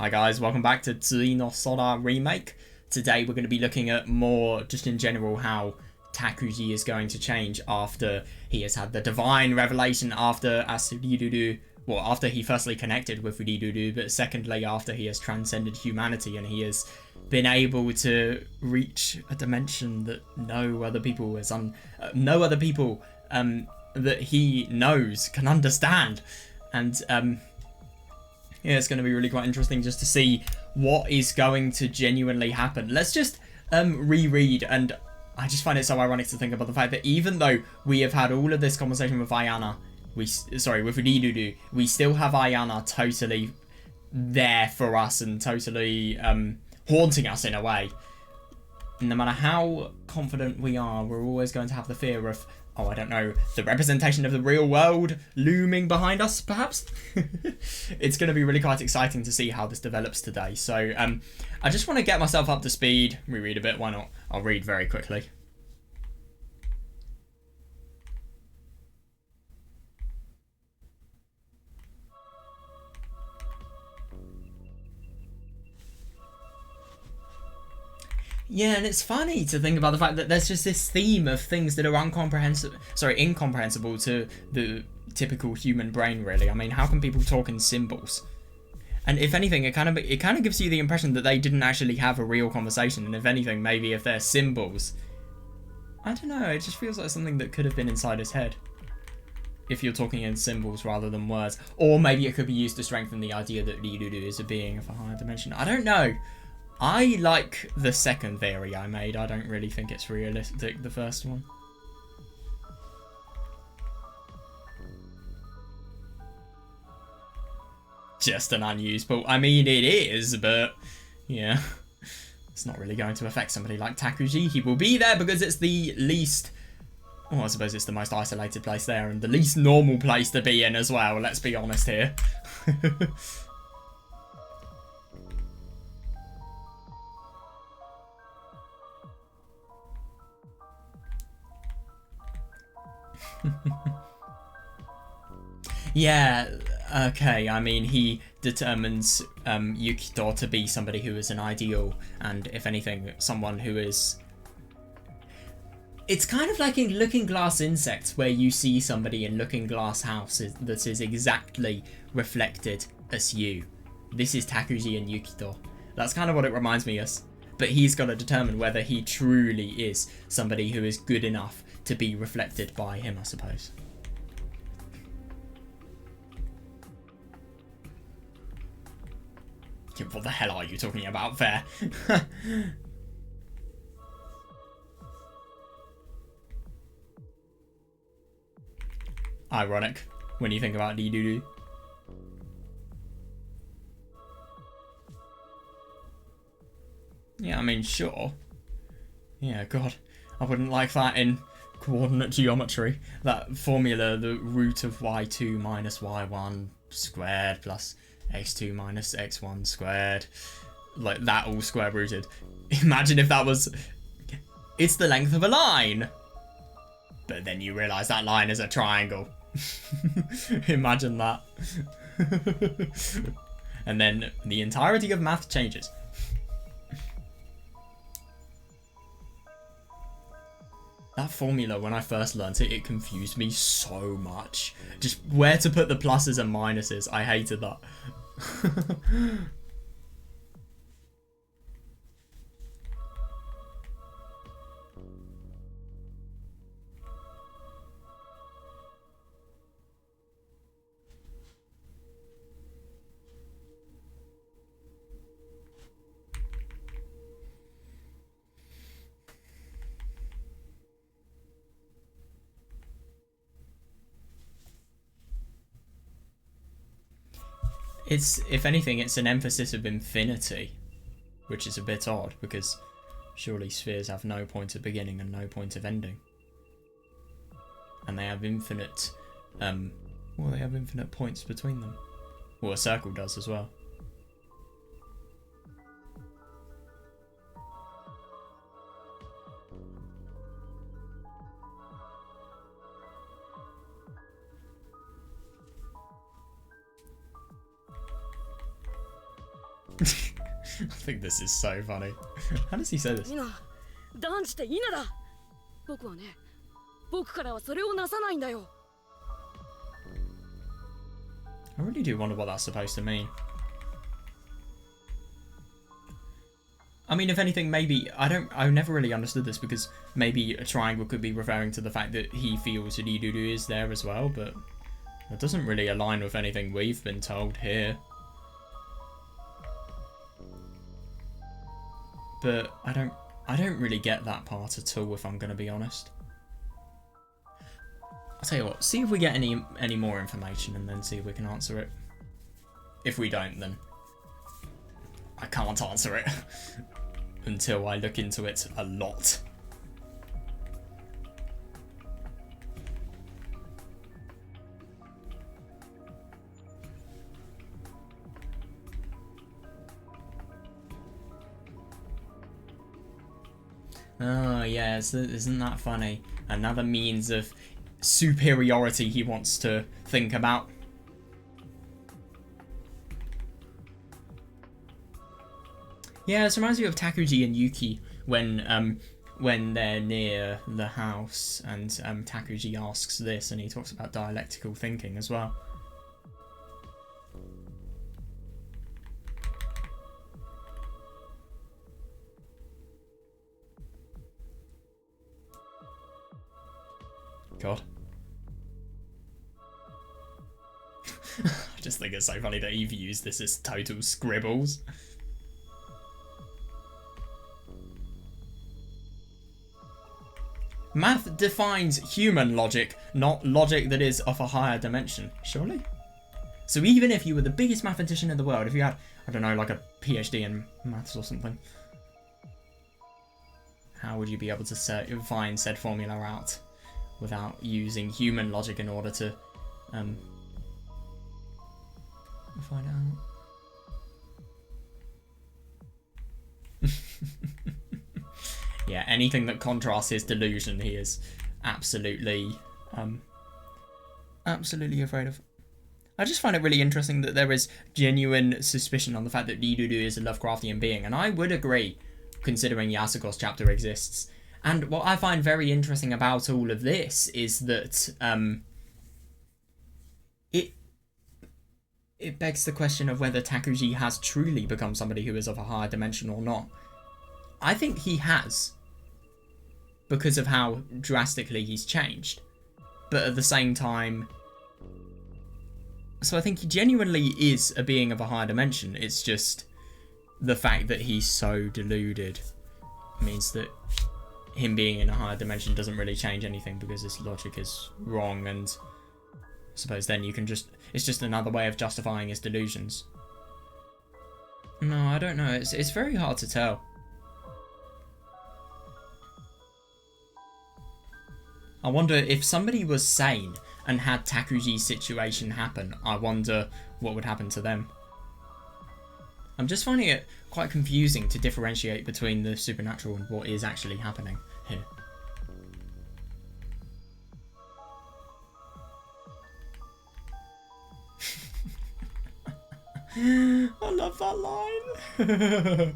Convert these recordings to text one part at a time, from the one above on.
Hi guys, welcome back to Tsui no Sora Remake. Today we're going to be looking at more, just in general, how Takuji is going to change after he has had the divine revelation after after he firstly connected with Uridudu, but secondly after he has transcended humanity and he has been able to reach a dimension that no other people that he knows can understand. And yeah, it's going to be really quite interesting just to see what is going to genuinely happen. Let's just reread, and I just find it so ironic to think about the fact that even though we have had all of this conversation with Ayana, with Uridudu, we still have Ayana totally there for us and totally haunting us in a way. No matter how confident we are, we're always going to have the fear of, oh, I don't know, the representation of the real world looming behind us, perhaps? It's going to be really quite exciting to see how this develops today. So I just want to get myself up to speed, reread a bit, why not? I'll read very quickly. Yeah, and it's funny to think about the fact that there's just this theme of things that are incomprehensible to the typical human brain, really. I mean, how can people talk in symbols? And if anything, it kind of gives you the impression that they didn't actually have a real conversation, and if anything, maybe if they're symbols, I don't know, it just feels like something that could have been inside his head. If you're talking in symbols rather than words. Or maybe it could be used to strengthen the idea that Uridudu is a being of a higher dimension. I don't know. I like the second theory I made. I don't really think it's realistic, the first one. Just an unused pool. I mean, it is, but yeah. It's not really going to affect somebody like Takuji. He will be there because it's the least... Oh, I suppose it's the most isolated place there and the least normal place to be in as well. Let's be honest here. Yeah, okay, I mean, he determines Yukito to be somebody who is an ideal, and if anything, someone who is... It's kind of like in Looking Glass Insects, where you see somebody in Looking Glass House that is exactly reflected as you. This is Takuji and Yukito. That's kind of what it reminds me of. But he's got to determine whether he truly is somebody who is good enough to be reflected by him, I suppose. What the hell are you talking about there? Ironic when you think about Uridudu. Yeah, I mean, sure. Yeah, God, I wouldn't like that in coordinate geometry. That formula, the root of y2 minus y1 squared plus x2 minus x1 squared, like that all square rooted. Imagine if that was... It's the length of a line. But then you realise that line is a triangle. Imagine that. And then the entirety of math changes. That formula, when I first learnt it, it confused me so much. Just where to put the pluses and minuses. I hated that. If anything, it's an emphasis of infinity, which is a bit odd because surely spheres have no point of beginning and no point of ending, and they have infinite, they have infinite points between them. Well, a circle does as well. I think this is so funny. How does he say this? I really do wonder what that's supposed to mean. I mean, if anything, maybe I never really understood this, because maybe a triangle could be referring to the fact that he feels that Iduru is there as well, but it doesn't really align with anything we've been told here. But I don't really get that part at all, if I'm going to be honest. I'll tell you what, see if we get any more information and then see if we can answer it. If we don't, then I can't answer it until I look into it a lot. Oh yes, isn't that funny? Another means of superiority he wants to think about. Yeah, this reminds me of Takuji and Yuki when they're near the house, and Takuji asks this, and he talks about dialectical thinking as well. God. I just think it's so funny that Eve used this as total scribbles. Math defines human logic, not logic that is of a higher dimension, surely? So even if you were the biggest mathematician in the world, if you had, I don't know, like a PhD in maths or something, how would you be able to find said formula out without using human logic in order to find out? Yeah, anything that contrasts his delusion, he is absolutely afraid of. I just find it really interesting that there is genuine suspicion on the fact that Ridodo is a Lovecraftian being, and I would agree, considering Yasuko's chapter exists. And what I find very interesting about all of this is that it begs the question of whether Takuji has truly become somebody who is of a higher dimension or not. I think he has, because of how drastically he's changed. But at the same time, so I think he genuinely is a being of a higher dimension. It's just the fact that he's so deluded means that him being in a higher dimension doesn't really change anything, because his logic is wrong, and I suppose then you can just, it's just another way of justifying his delusions. No, I don't know, it's very hard to tell. I wonder if somebody was sane and had Takuji's situation happen, I wonder what would happen to them. I'm just finding it quite confusing to differentiate between the supernatural and what is actually happening here. I love that line.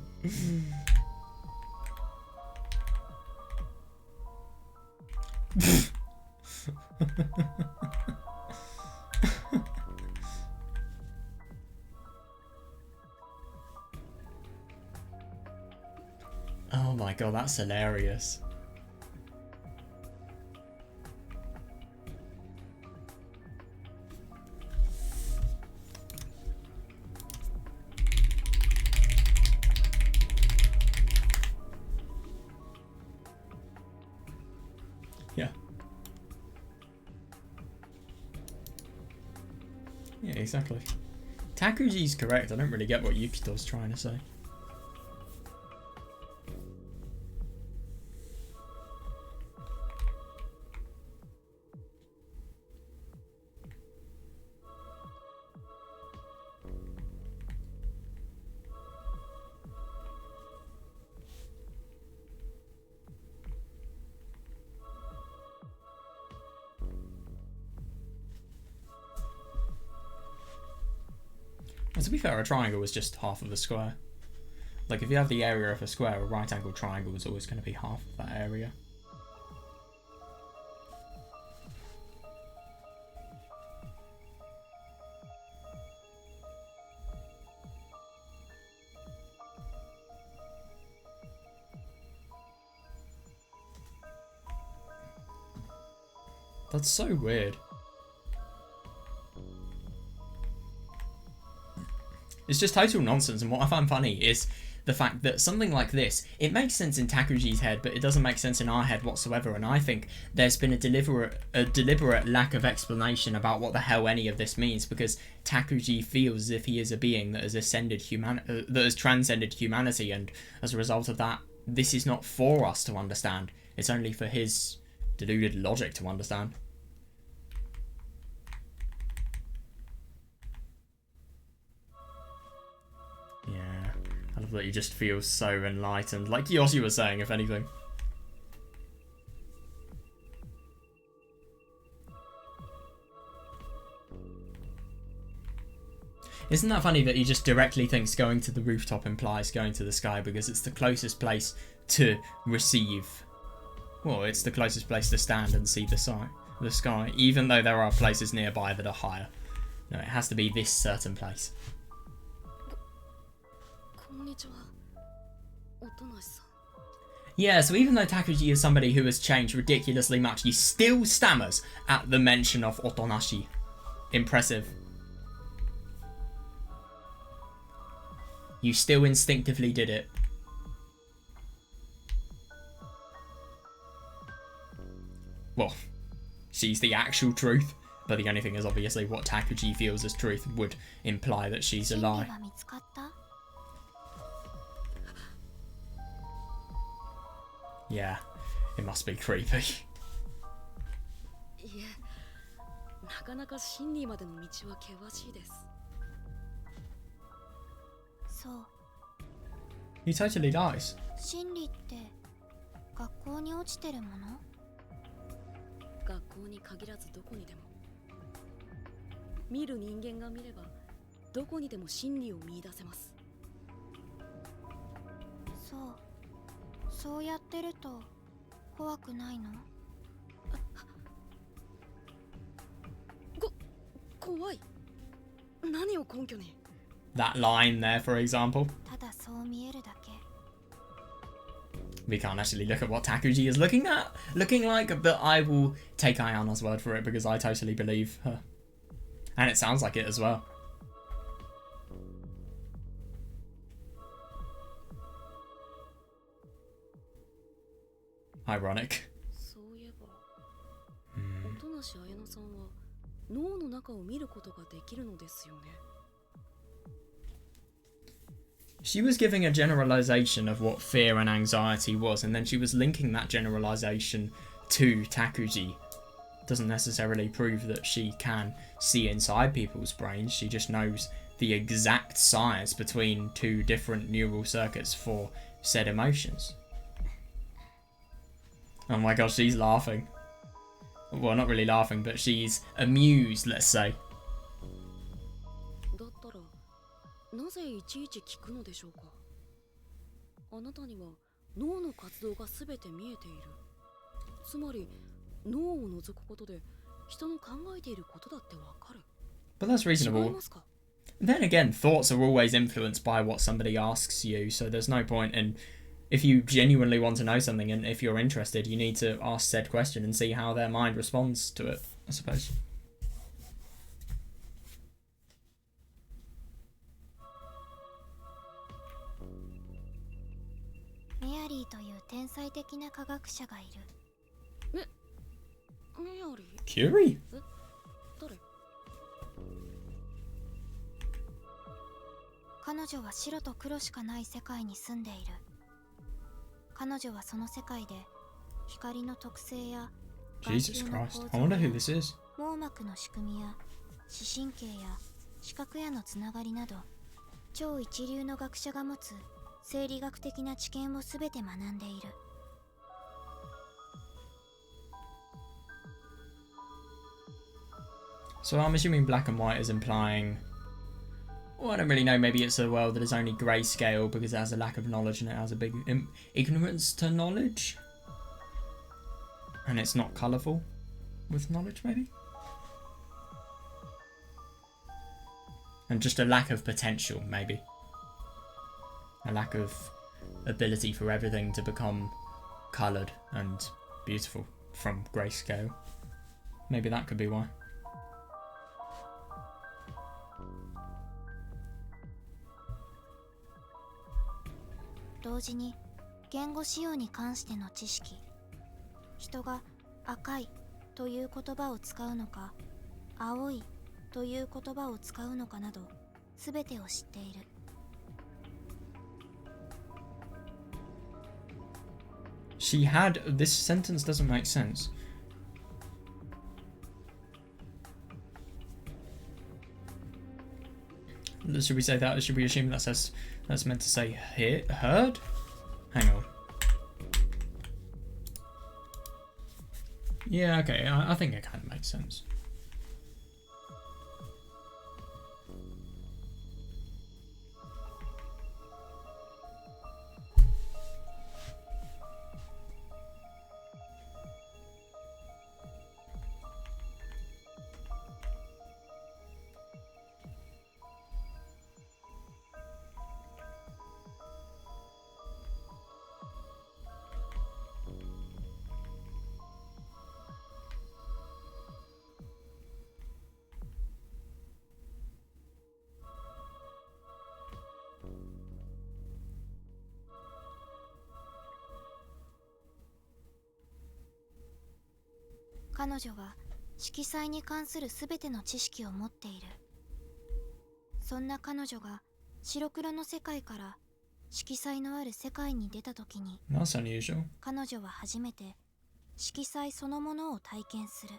Oh my god, that's hilarious. Yeah. Yeah, exactly. Takuji's correct. I don't really get what Yukito's trying to say. And to be fair, a triangle is just half of a square. Like, if you have the area of a square, a right-angled triangle is always going to be half of that area. That's so weird. It's just total nonsense, and what I find funny is the fact that something like this, it makes sense in Takuji's head, but it doesn't make sense in our head whatsoever, and I think there's been a deliberate lack of explanation about what the hell any of this means, because Takuji feels as if he is a being that has that has transcended humanity, and as a result of that, this is not for us to understand. It's only for his deluded logic to understand. Yeah, I love that he just feels so enlightened, like Yoshi was saying, if anything. Isn't that funny that he just directly thinks going to the rooftop implies going to the sky, because it's the closest place to receive. Well, it's the closest place to stand and see the sky, even though there are places nearby that are higher. No, it has to be this certain place. Yeah, so even though Takuji is somebody who has changed ridiculously much, he still stammers at the mention of otonashi. Impressive. You still instinctively did it. Well, she's the actual truth, but the only thing is obviously what Takuji feels as truth would imply that she's a lie. Yeah, it must be creepy. He totally dies. That line there, for example. We can't actually look at what Takuji is looking like, but I will take Ayana's word for it because I totally believe her. And it sounds like it as well. Ironic. She was giving a generalization of what fear and anxiety was, and then she was linking that generalization to Takuji. Doesn't necessarily prove that she can see inside people's brains, she just knows the exact size between two different neural circuits for said emotions. Oh my gosh, she's laughing. Well, not really laughing, but she's amused, let's say. But that's reasonable. Then again, thoughts are always influenced by what somebody asks you, so there's no point in... If you genuinely want to know something and if you're interested, you need to ask said question and see how their mind responds to it, I suppose. Curie? 彼女は白と黒しかない世界に住んでいる。彼女はその世界で光の特性や Jesus Christ, I wonder who this is. 網膜の仕組みや視神経や視覚野のつながりなど超一流の学者が持つ生理学的な知見をすべて学んでいる。So I'm assuming black and white is implying Well, I don't really know. Maybe it's a world that is only grayscale because it has a lack of knowledge and it has a big ignorance to knowledge. And it's not colourful with knowledge, maybe? And just a lack of potential, maybe. A lack of ability for everything to become coloured and beautiful from grayscale. Maybe that could be why. Doujini, 言語使用に関しての知識。人が赤いという言葉を使うのか、青いという言葉を使うのかなど、すべてを知っている。She had... This sentence doesn't make sense. Should we say that? Should we assume that says that's meant to say heard? Hang on. Yeah, okay. I think it kind of makes sense.「彼女は色彩に関するすべての知識を持っている。そんな彼女が白黒の世界から色彩のある世界に出た時に、That's unusual. 彼女は初めて色彩そのものを体験する。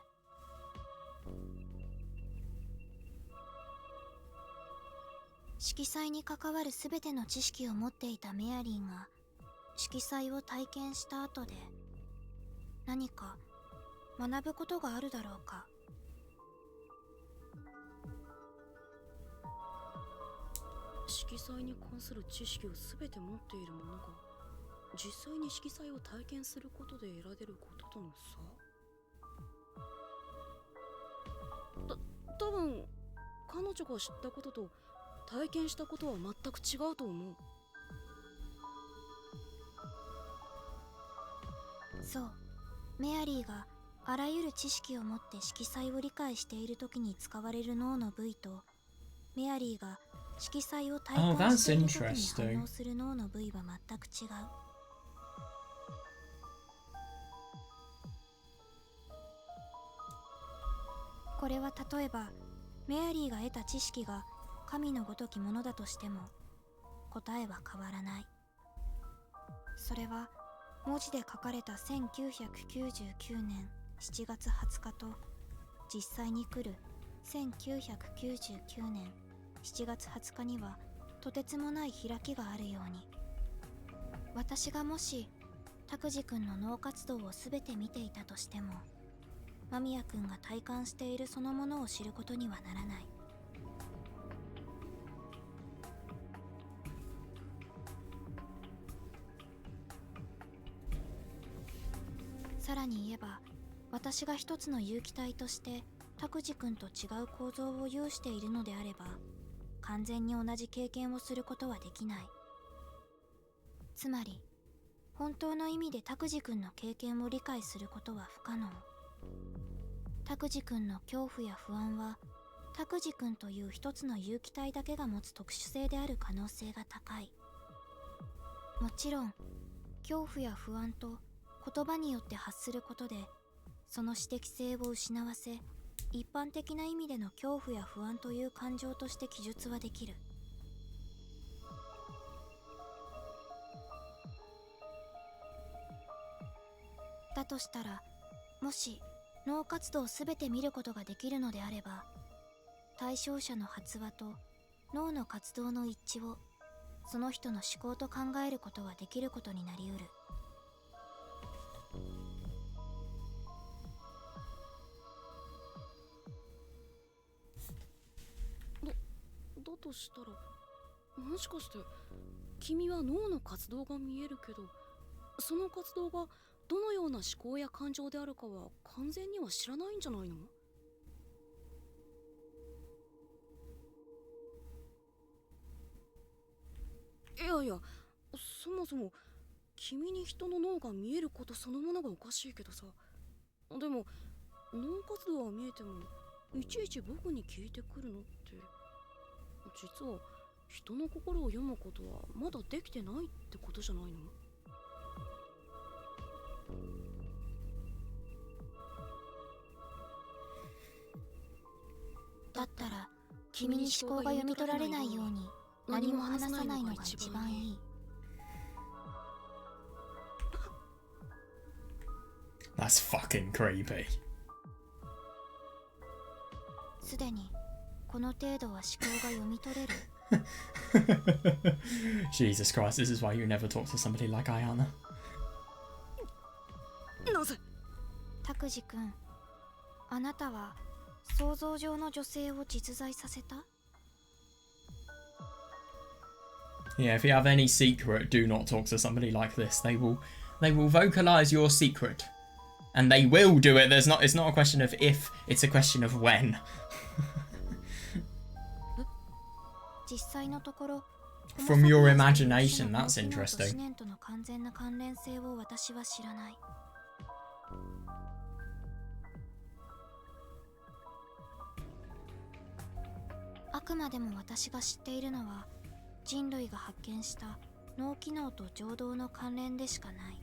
色彩に関わるすべての知識を持っていたメアリーが色彩を体験した後で何か学ぶことがあるだろうか。色彩に関する知識を全て持っている者が実際に色彩を体験することで得られることとの差。多分彼女が知ったことと体験したことは全く違うと思う。そう、メアリーがあらゆる知識を持って色彩を理解している時に使われる脳の部位と、メアリーが色彩を体感している時に反応する脳の部位は全く違う。これは例えばメアリーが得た知識が神のごときものだとしても答えは変わらない。それは文字で書かれた1999年7月20日と実際に来る1999年7月20日にはとてつもない開きがあるように、私がもし拓司くんの脳活動を全て見ていたとしても、間宮くんが体感しているそのものを知ることにはならない。さらに言えば、私が一つの有機体として拓司くんと違う構造を有しているのであれば、完全に同じ経験をすることはできない。つまり本当の意味で拓司くんの経験を理解することは不可能。拓司くんの恐怖や不安は拓司くんという一つの有機体だけが持つ特殊性である可能性が高い。もちろん恐怖や不安と言葉によって発することでその私的性を失わせ、一般的な意味での恐怖や不安という感情として記述はできる。だとしたら、もし脳活動をすべて見ることができるのであれば、対象者の発話と脳の活動の一致をその人の思考と考えることができることになりうる。だとしたら、もしかして君は脳の活動が見えるけど、その活動がどのような思考や感情であるかは完全には知らないんじゃないの？いやいや、そもそも君に人の脳が見えることそのものがおかしいけどさ。でも脳活動は見えてもいちいち僕に聞いてくるのって、実は人の心を読むことはまだできてないってことじゃないの？だったら君に思考が読み取られないように何も話さないのが一番いい。That's fucking creepy. すでにこの程度は思考が読み取れる。Jesus Christ, this is why you never talk to somebody like Ayana. なぜ？タクジ君、あなたは想像上の女性を実在させた？ Yeah, if you have any secret, do not talk to somebody like this. They will vocalize your secret. And they will do it. It's not a question of if, it's a question of when. 実際のところ、 From your imagination, that's interesting. 思念との完全な関連性を私は知らない。あくまでも私が知っているのは、人類が発見した脳機能と情動の関連でしかない。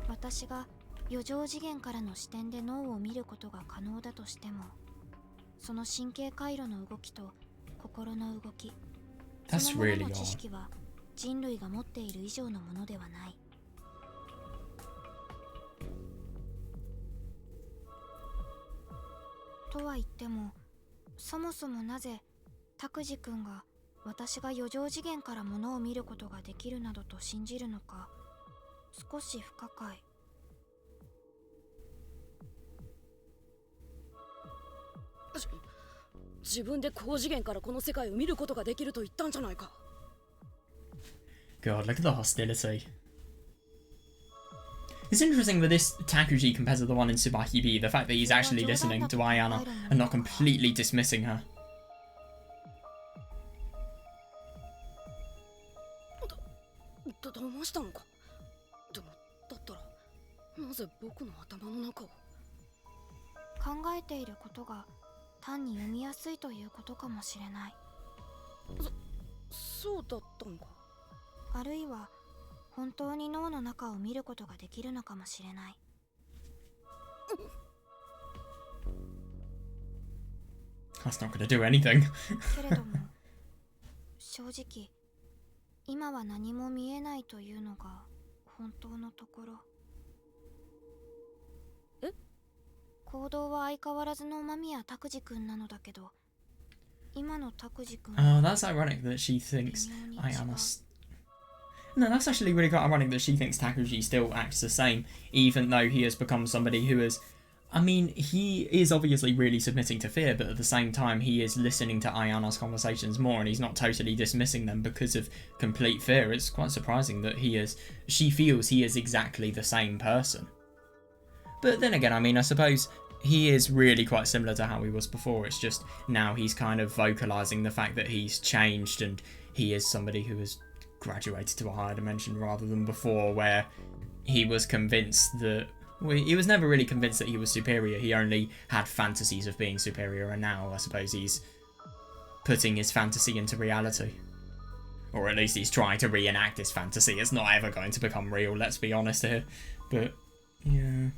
私が余剰次元からの視点で脳を見ることが可能だとしても、その神経回路の動きと心の動き、そのものの知識は人類が持っている以上のものではない。とは言っても、そもそもなぜタクジ君が私が余剰次元からものを見ることができるなどと信じるのか、少し不可解。自分で高次元からこの世界を見ることができると言ったんじゃないか。 God, look at the hostility. It's interesting with this Takuji compared to the one in Tsubaki B, the fact that he's actually listening to Ayana and not completely dismissing her. 騙したのか。でもだったらなぜ僕の頭の中を。考えていることが単に読みやすいということかもしれない。そうだったのか。あるいは本当に脳の中を見ることができるのかもしれない。That's not gonna do anything. けれども正直今は何も見えないというのが本当のところ。え？行動は相変わらずの間宮拓司君なのだけど、今の拓司君 Oh, that's ironic that she thinks Ayana's... No, that's actually really quite ironic that she thinks Takuji still acts the same, even though he has become somebody who is... I mean, he is obviously really submitting to fear, but at the same time he is listening to Ayana's conversations more and he's not totally dismissing them because of complete fear. It's quite surprising that she feels he is exactly the same person. But then again, I mean, I suppose he is really quite similar to how he was before. It's just now he's kind of vocalising the fact that he's changed and he is somebody who has graduated to a higher dimension rather than before where he was convinced that... Well, he was never really convinced that he was superior. He only had fantasies of being superior, and now I suppose he's putting his fantasy into reality. Or at least he's trying to reenact his fantasy. It's not ever going to become real, let's be honest here. But, yeah...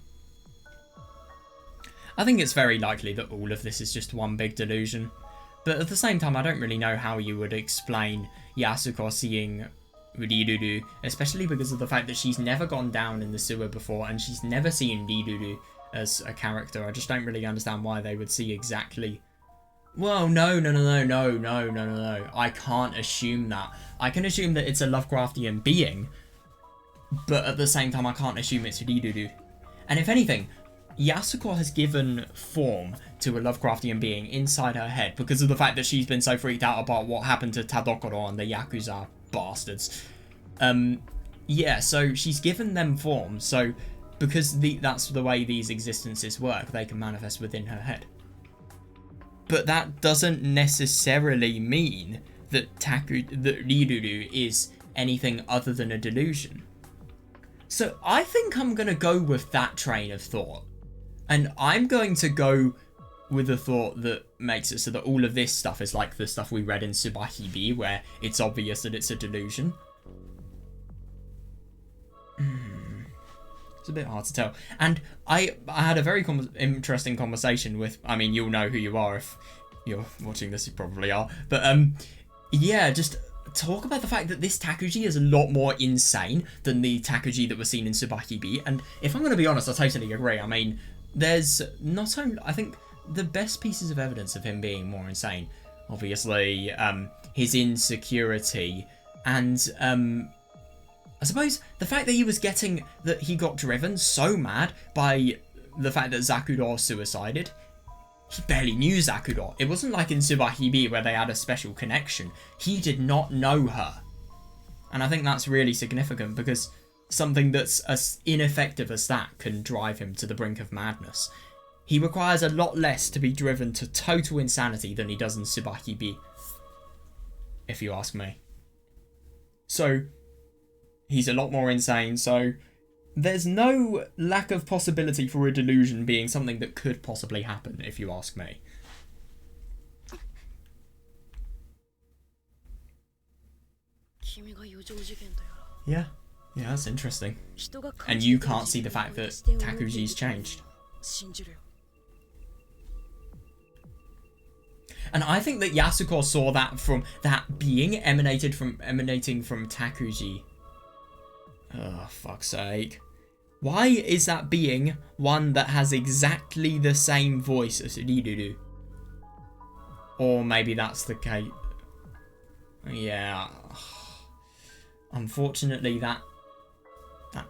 I think it's very likely that all of this is just one big delusion. But at the same time, I don't really know how you would explain Yasuko seeing Riruru, especially because of the fact that she's never gone down in the sewer before and she's never seen Riruru as a character. I just don't really understand why they would see exactly... Well, no. I can't assume that. I can assume that it's a Lovecraftian being, but at the same time I can't assume it's Riruru. And if anything, Yasuko has given form to a Lovecraftian being inside her head because of the fact that she's been so freaked out about what happened to Tadokoro and the Yakuza bastards. Yeah, so she's given them form, so because that's the way these existences work, they can manifest within her head. But that doesn't necessarily mean that Riruru is anything other than a delusion. So I think I'm going to go with that train of thought. And I'm going to go with a thought that makes it so that all of this stuff is like the stuff we read in Tsubahibi, where it's obvious that it's a delusion. It's a bit hard to tell. And I had a very interesting conversation with, I mean, you'll know who you are if you're watching this, you probably are. But yeah, just talk about the fact that this Takuji is a lot more insane than the Takuji that was seen in Tsubahibi. And if I'm going to be honest, I totally agree. I mean, there's not only, I think the best pieces of evidence of him being more insane, obviously, his insecurity and I suppose the fact that he got driven so mad by the fact that Zakuro suicided. He barely knew Zakuro. It wasn't like in Tsubahibi where they had a special connection. He did not know her. And I think that's really significant because something that's as ineffective as that can drive him to the brink of madness. He requires a lot less to be driven to total insanity than he does in Tsubahibi, if you ask me. So he's a lot more insane, so there's no lack of possibility for a delusion being something that could possibly happen, if you ask me. Yeah, that's interesting. And you can't see the fact that Takuji's changed. And I think that Yasuko saw that from that being emanating from Takuji. Oh, fuck's sake. Why is that being one that has exactly the same voice as Riruru? Or maybe that's the case. Yeah. Unfortunately, that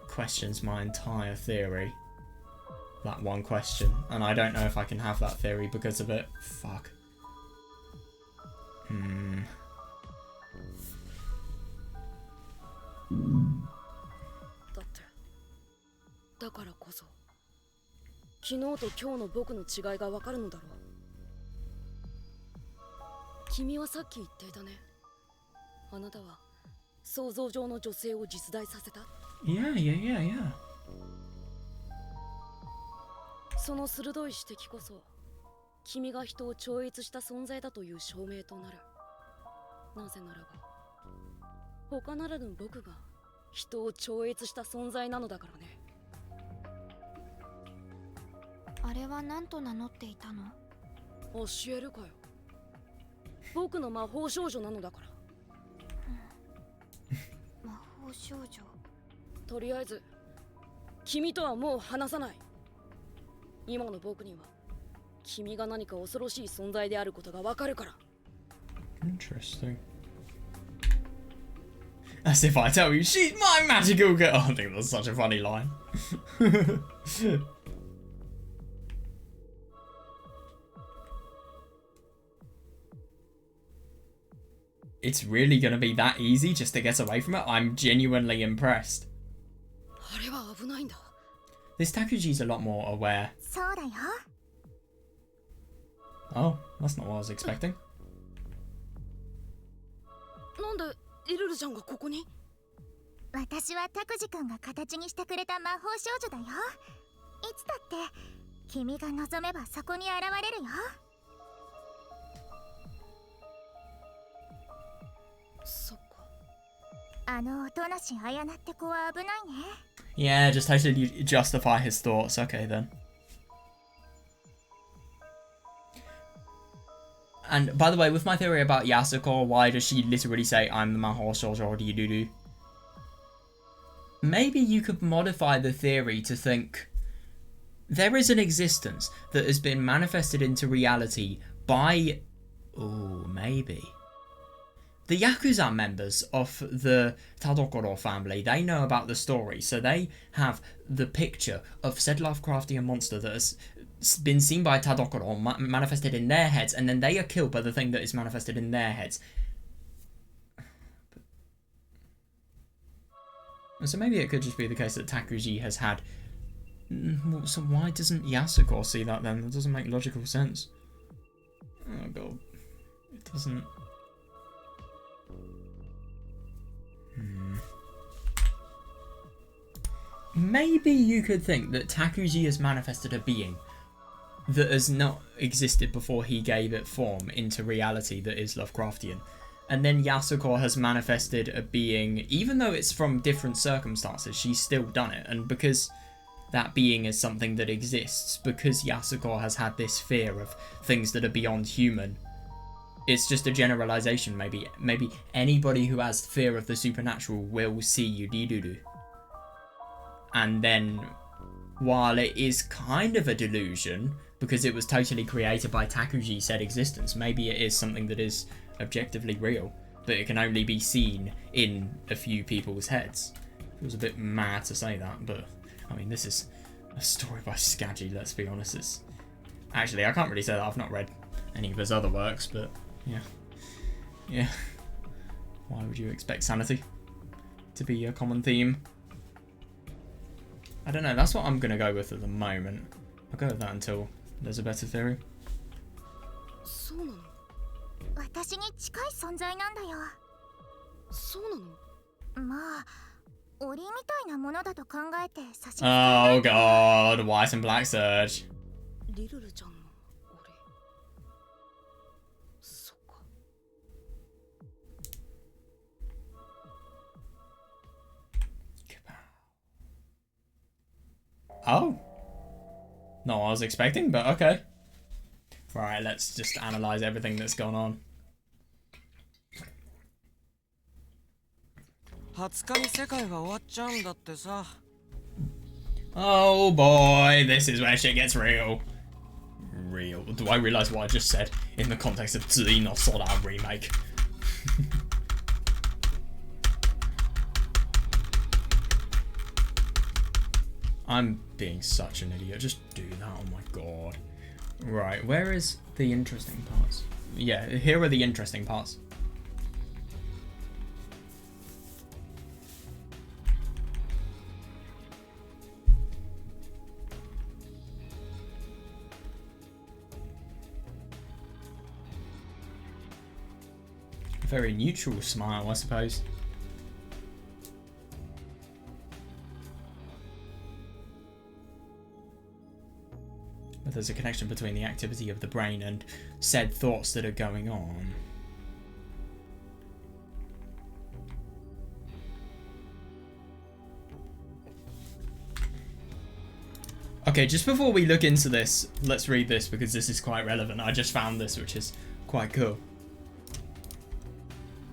questions my entire theory. That one question. And I don't know if I can have that theory because of it. Fuck.だからこそ昨日と今日の僕の違いがわかるのだろう。君はさっき言っていたね。あなたは想像上の女性を実在させた。Yeah. その鋭い指摘こそ君が人を超越した存在だという証明となる。なぜならば他ならぬ僕が人を超越した存在なのだからね。あれは何と名乗っていたの？教えるかよ。僕の魔法少女なのだから。魔法少女。とりあえず君とはもう話さない。今の僕には君が何か恐ろしい存在であることがわかるから。Interesting. As if I tell you, she's my magical girl. I think that's such a funny line. It's really gonna be that easy just to get away from it? I'm genuinely impressed. あれは危ないんだ。This Takuji's a lot more aware. そうだよ。Oh, that's not what I was expecting. なんでイルルちゃんがここに？私はタクジ君が形にしてくれた魔法少女だよ。いつだって君が望めばそこに現れるよ。そっか。あのおとなしいあやなって子は危ないね。Yeah, just totally justify his thoughts. Okay then. And by the way, with my theory about Yasuko, why does she literally say, I'm the Mahou Shoujo, or do you do? Maybe you could modify the theory to think there is an existence that has been manifested into reality by... Oh, maybe. the Yakuza members of the Tadokoro family, they know about the story, so they have the picture of said Lovecraftian monster that has been seen by Tadokoro manifested in their heads, and then they are killed by the thing that is manifested in their heads. So maybe it could just be the case that Takuji has had... So why doesn't Yasuko see that then? That doesn't make logical sense. Oh god. It doesn't... Maybe you could think that Takuji has manifested a being that has not existed before he gave it form into reality that is Lovecraftian. And then Yasuko has manifested a being, even though it's from different circumstances, she's still done it. And because that being is something that exists, because Yasuko has had this fear of things that are beyond human, it's just a generalization. Maybe anybody who has fear of the supernatural will see Yuriruru. And then, while it is kind of a delusion, because it was totally created by Takuji said existence, maybe it is something that is objectively real, but it can only be seen in a few people's heads. It was a bit mad to say that, but I mean, this is a story by Skaggy, let's be honest. Actually, I can't really say that I've not read any of his other works, but yeah. Why would you expect sanity to be a common theme? I don't know, that's what I'm gonna go with at the moment. I'll go with that until there's a better theory. そうなの？私に近い存在なんだよ。そうなの？まあ、檻みたいなものだと考えて差し付け。 Oh god, White and Black Surge. リルルちゃんの檻。そっか。Oh. Not what I was expecting, but okay. Right, let's just analyse everything that's gone on. 20日に世界が終わっちゃうんだってさ。 Oh boy, this is where shit gets real. Real. Do I realise what I just said in the context of Tsui no Sora Remake? I'm being such an idiot. Just do that. Oh my god. Right, where is the interesting parts? Yeah, here are the interesting parts. A very neutral smile, I suppose. But there's a connection between the activity of the brain and said thoughts that are going on. Okay, just before we look into this, let's read this because this is quite relevant. I just found this, which is quite cool.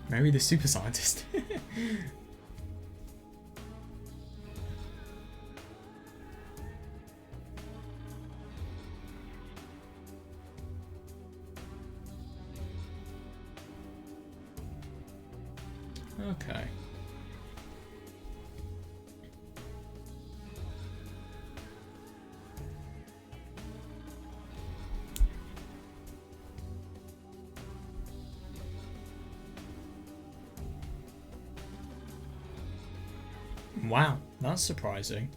Mary the super scientist. Okay. Wow, that's surprising.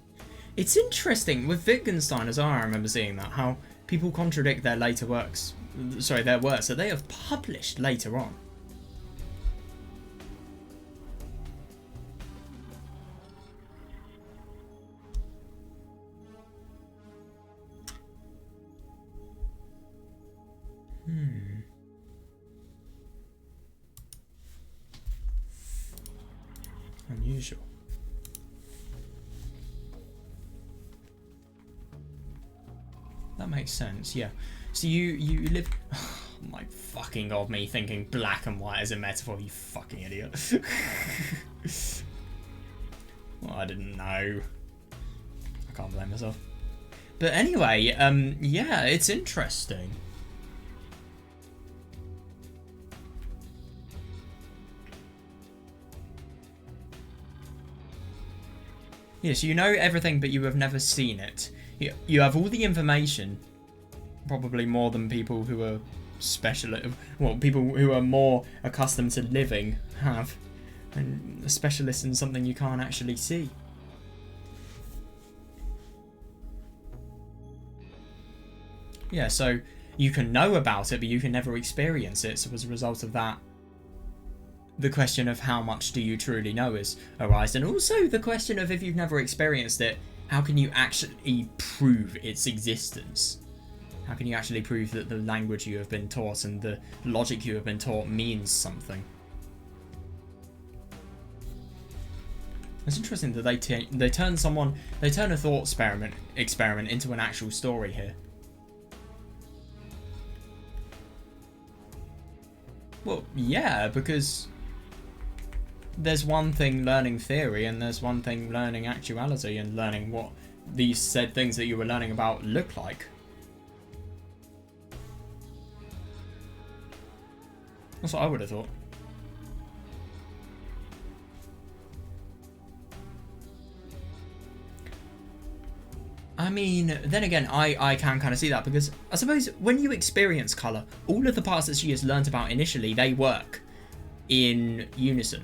It's interesting with Wittgenstein as well. I remember seeing that, how people contradict their later works, sorry, their works that they have published later on. Unusual. That makes sense, yeah. So you live... Oh my fucking god, me thinking black and white as a metaphor, you fucking idiot. Well, I didn't know. I can't blame myself. But anyway, yeah, it's interesting. Yes, you know everything, but you have never seen it. You have all the information, probably more than people who are people who are more accustomed to living have. And a specialist in something you can't actually see. Yeah, so you can know about it, but you can never experience it. So as a result of that, the question of how much do you truly know is arised. And also the question of, if you've never experienced it, how can you actually prove its existence? How can you actually prove that the language you have been taught and the logic you have been taught means something? It's interesting that they turn a thought experiment into an actual story here. Well, yeah, because there's one thing learning theory and there's one thing learning actuality and learning what these said things that you were learning about look like. That's what I would have thought. I mean, then again, I can kind of see that, because I suppose when you experience colour, all of the parts that she has learnt about initially, they work in unison.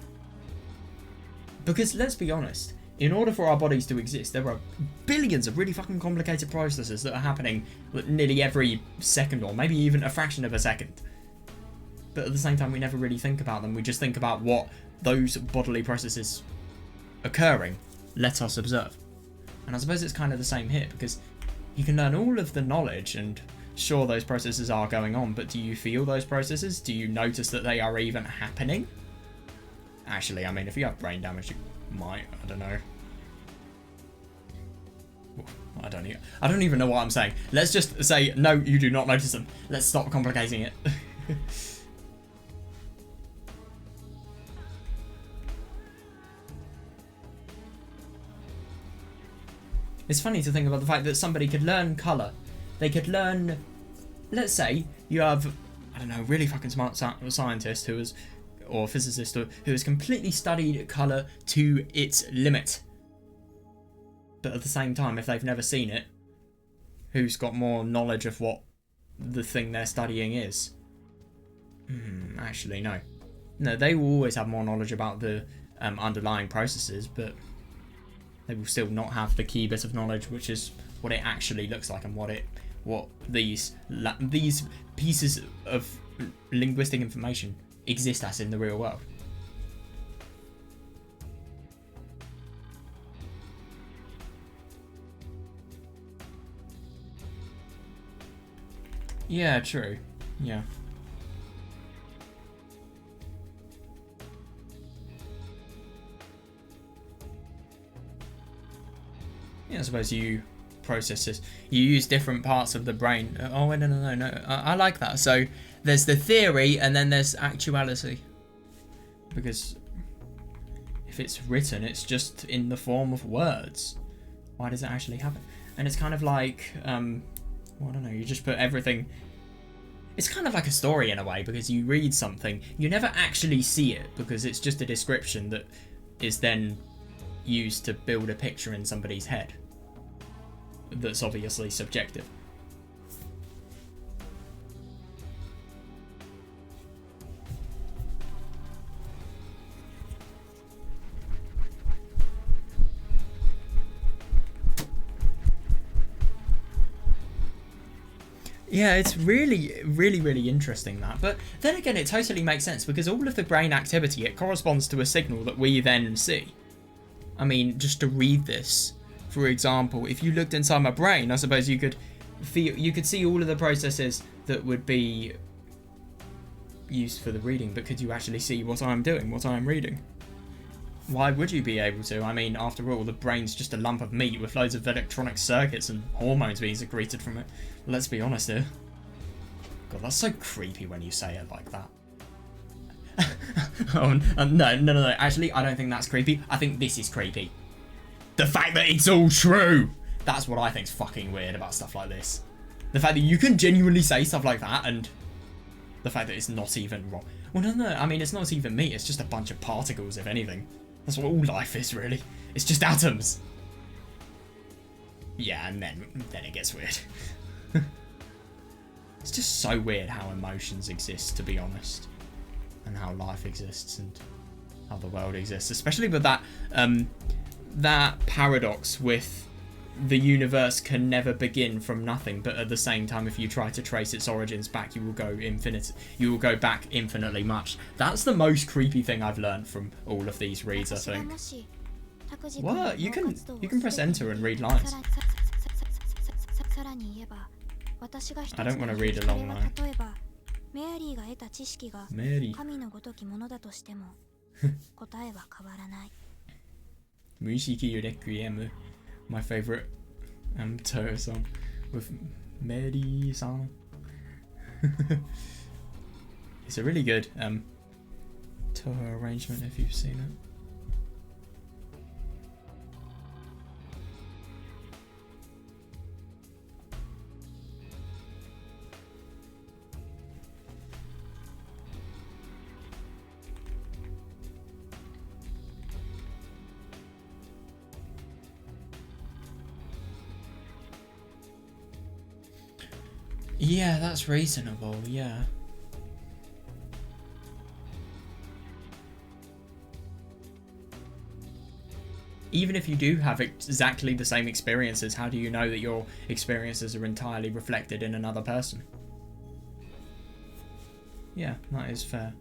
Because let's be honest, in order for our bodies to exist, there are billions of really fucking complicated processes that are happening nearly every second, or maybe even a fraction of a second. But at the same time, we never really think about them. We just think about what those bodily processes occurring let us observe. And I suppose it's kind of the same here, because you can learn all of the knowledge, and sure, those processes are going on, but do you feel those processes? Do you notice that they are even happening? Actually, I mean, if you have brain damage, you might. I don't know. I don't even know what I'm saying. Let's just say, no, you do not notice them. Let's stop complicating it. It's funny to think about the fact that somebody could learn colour. They could learn, let's say you have, I don't know, a really fucking smart scientist who is, or physicist who has completely studied colour to its limit. But at the same time, if they've never seen it, who's got more knowledge of what the thing they're studying is? Actually, no. No, they will always have more knowledge about the underlying processes, but they will still not have the key bit of knowledge, which is what it actually looks like and what these pieces of linguistic information exist as in the real world. Yeah, true. Yeah. Yeah, I suppose you process this. You use different parts of the brain. Oh, no. I like that. So there's the theory and then there's actuality. Because if it's written, it's just in the form of words. Why does it actually happen? And it's kind of like, well, I don't know, you just put everything... It's kind of like a story in a way, because you read something, you never actually see it, because it's just a description that is then used to build a picture in somebody's head that's obviously subjective. Yeah, it's really interesting, that. But then again, it totally makes sense, because all of the brain activity, it corresponds to a signal that we then see. I mean, just to read this, for example, if you looked inside my brain, I suppose you could see all of the processes that would be used for the reading, but could you actually see what I'm doing, what I'm reading? Why would you be able to? I mean, after all, the brain's just a lump of meat with loads of electronic circuits and hormones being secreted from it. Let's be honest here. God, that's so creepy when you say it like that. Oh, no. Actually, I don't think that's creepy. I think this is creepy. The fact that it's all true. That's what I think's fucking weird about stuff like this. The fact that you can genuinely say stuff like that, and the fact that it's not even wrong. Well, no. I mean, it's not even meat. It's just a bunch of particles, if anything. That's what all life is, really. It's just atoms. yeah, and then it gets weird. It's just so weird how emotions exist, to be honest, and how life exists and how the world exists, especially with that that paradox with the universe can never begin from nothing, but at the same time, if you try to trace its origins back, you will go back infinitely much. That's the most creepy thing I've learned from all of these reads, I think. What? You can press enter and read lines. I don't want to read a long line. Mary. Mushiki Requiem, my favorite Toho song with Mary-san. It's a really good Toho arrangement if you've seen it. Yeah, that's reasonable, yeah. Even if you do have exactly the same experiences, how do you know that your experiences are entirely reflected in another person? Yeah, that is fair.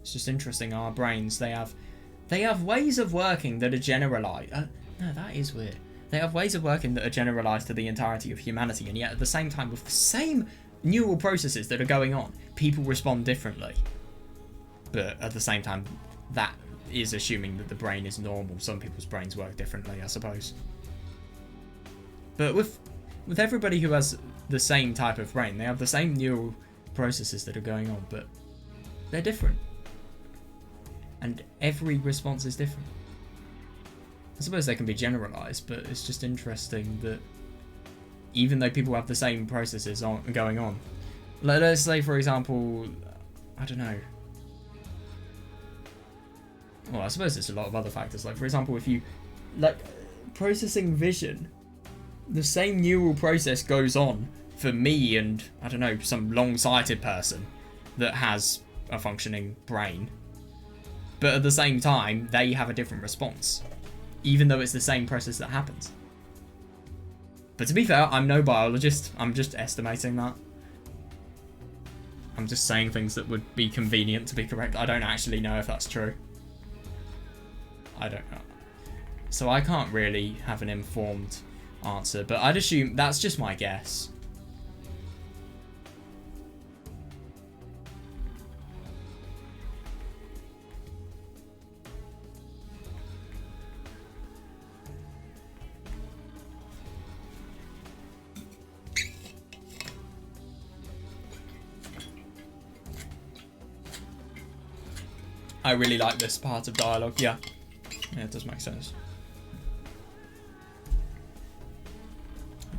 It's just interesting, our brains, they have ways of working that are generalized. No, that is weird. They have ways of working that are generalized to the entirety of humanity, and yet at the same time, with the same neural processes that are going on, people respond differently. But at the same time, that is assuming that the brain is normal. Some people's brains work differently, I suppose. But with everybody who has the same type of brain, they have the same neural processes that are going on, but they're different. And every response is different. I suppose they can be generalized, but it's just interesting that even though people have the same processes going on, let's say, for example, I don't know. Well, I suppose there's a lot of other factors. Like, for example, if you, like, processing vision, the same neural process goes on for me and, I don't know, some long-sighted person that has a functioning brain. But at the same time, they have a different response, even though it's the same process that happens. But to be fair, I'm no biologist. I'm just estimating that. I'm just saying things that would be convenient to be correct. I don't actually know if that's true. I don't know. So I can't really have an informed answer, but I'd assume that's just my guess. I really like this part of dialogue, yeah. Yeah, it does make sense.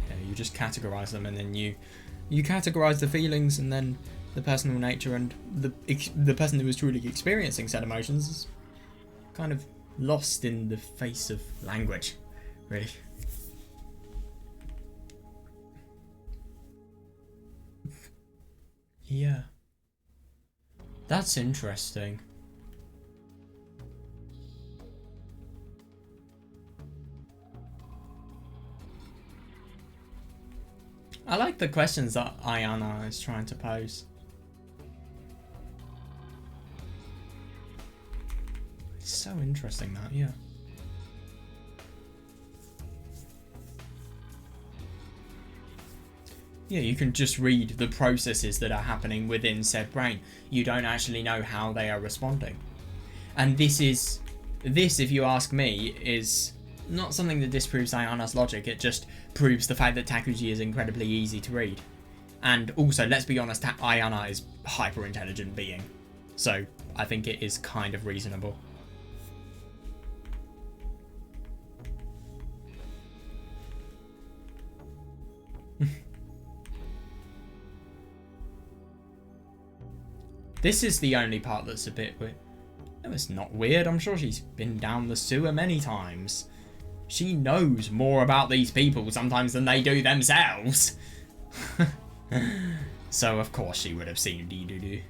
Yeah, you just categorize them, and then you categorize the feelings, and then the personal nature, and the person who is truly experiencing said emotions is kind of lost in the face of language, really. Yeah. That's interesting. I like the questions that Ayana is trying to pose. It's so interesting that, yeah. Yeah, you can just read the processes that are happening within said brain. You don't actually know how they are responding. And this, if you ask me, is not something that disproves Ayana's logic. It just proves the fact that Takuji is incredibly easy to read. And also, let's be honest, Ayana is a hyper-intelligent being. So, I think it is kind of reasonable. This is the only part that's a bit weird. No, it's not weird. I'm sure she's been down the sewer many times. She knows more about these people sometimes than they do themselves. So of course she would have seen Didodu.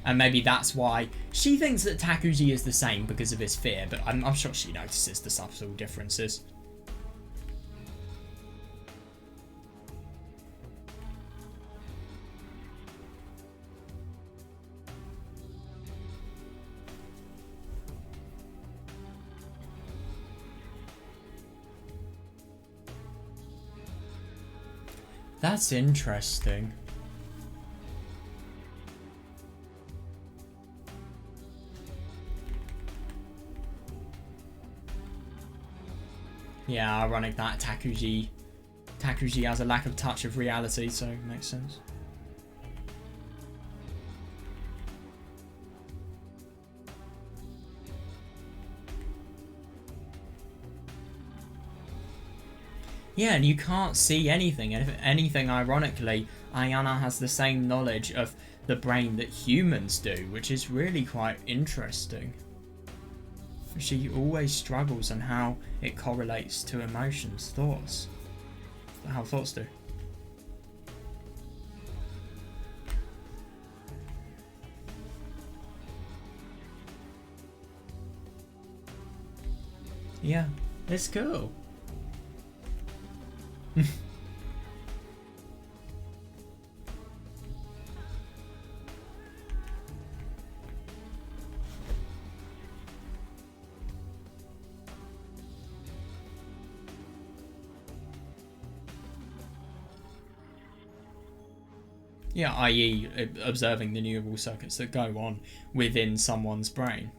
And maybe that's why she thinks that Takuji is the same because of his fear, but I'm sure she notices the subtle differences. That's interesting. Yeah, ironic that Takuji has a lack of touch of reality, so it makes sense. Yeah, and you can't see anything, and if anything, ironically, Ayana has the same knowledge of the brain that humans do, which is really quite interesting. She always struggles on how it correlates to emotions, thoughts, how thoughts do. Yeah, it's cool. Yeah, i.e. observing the neural circuits that go on within someone's brain.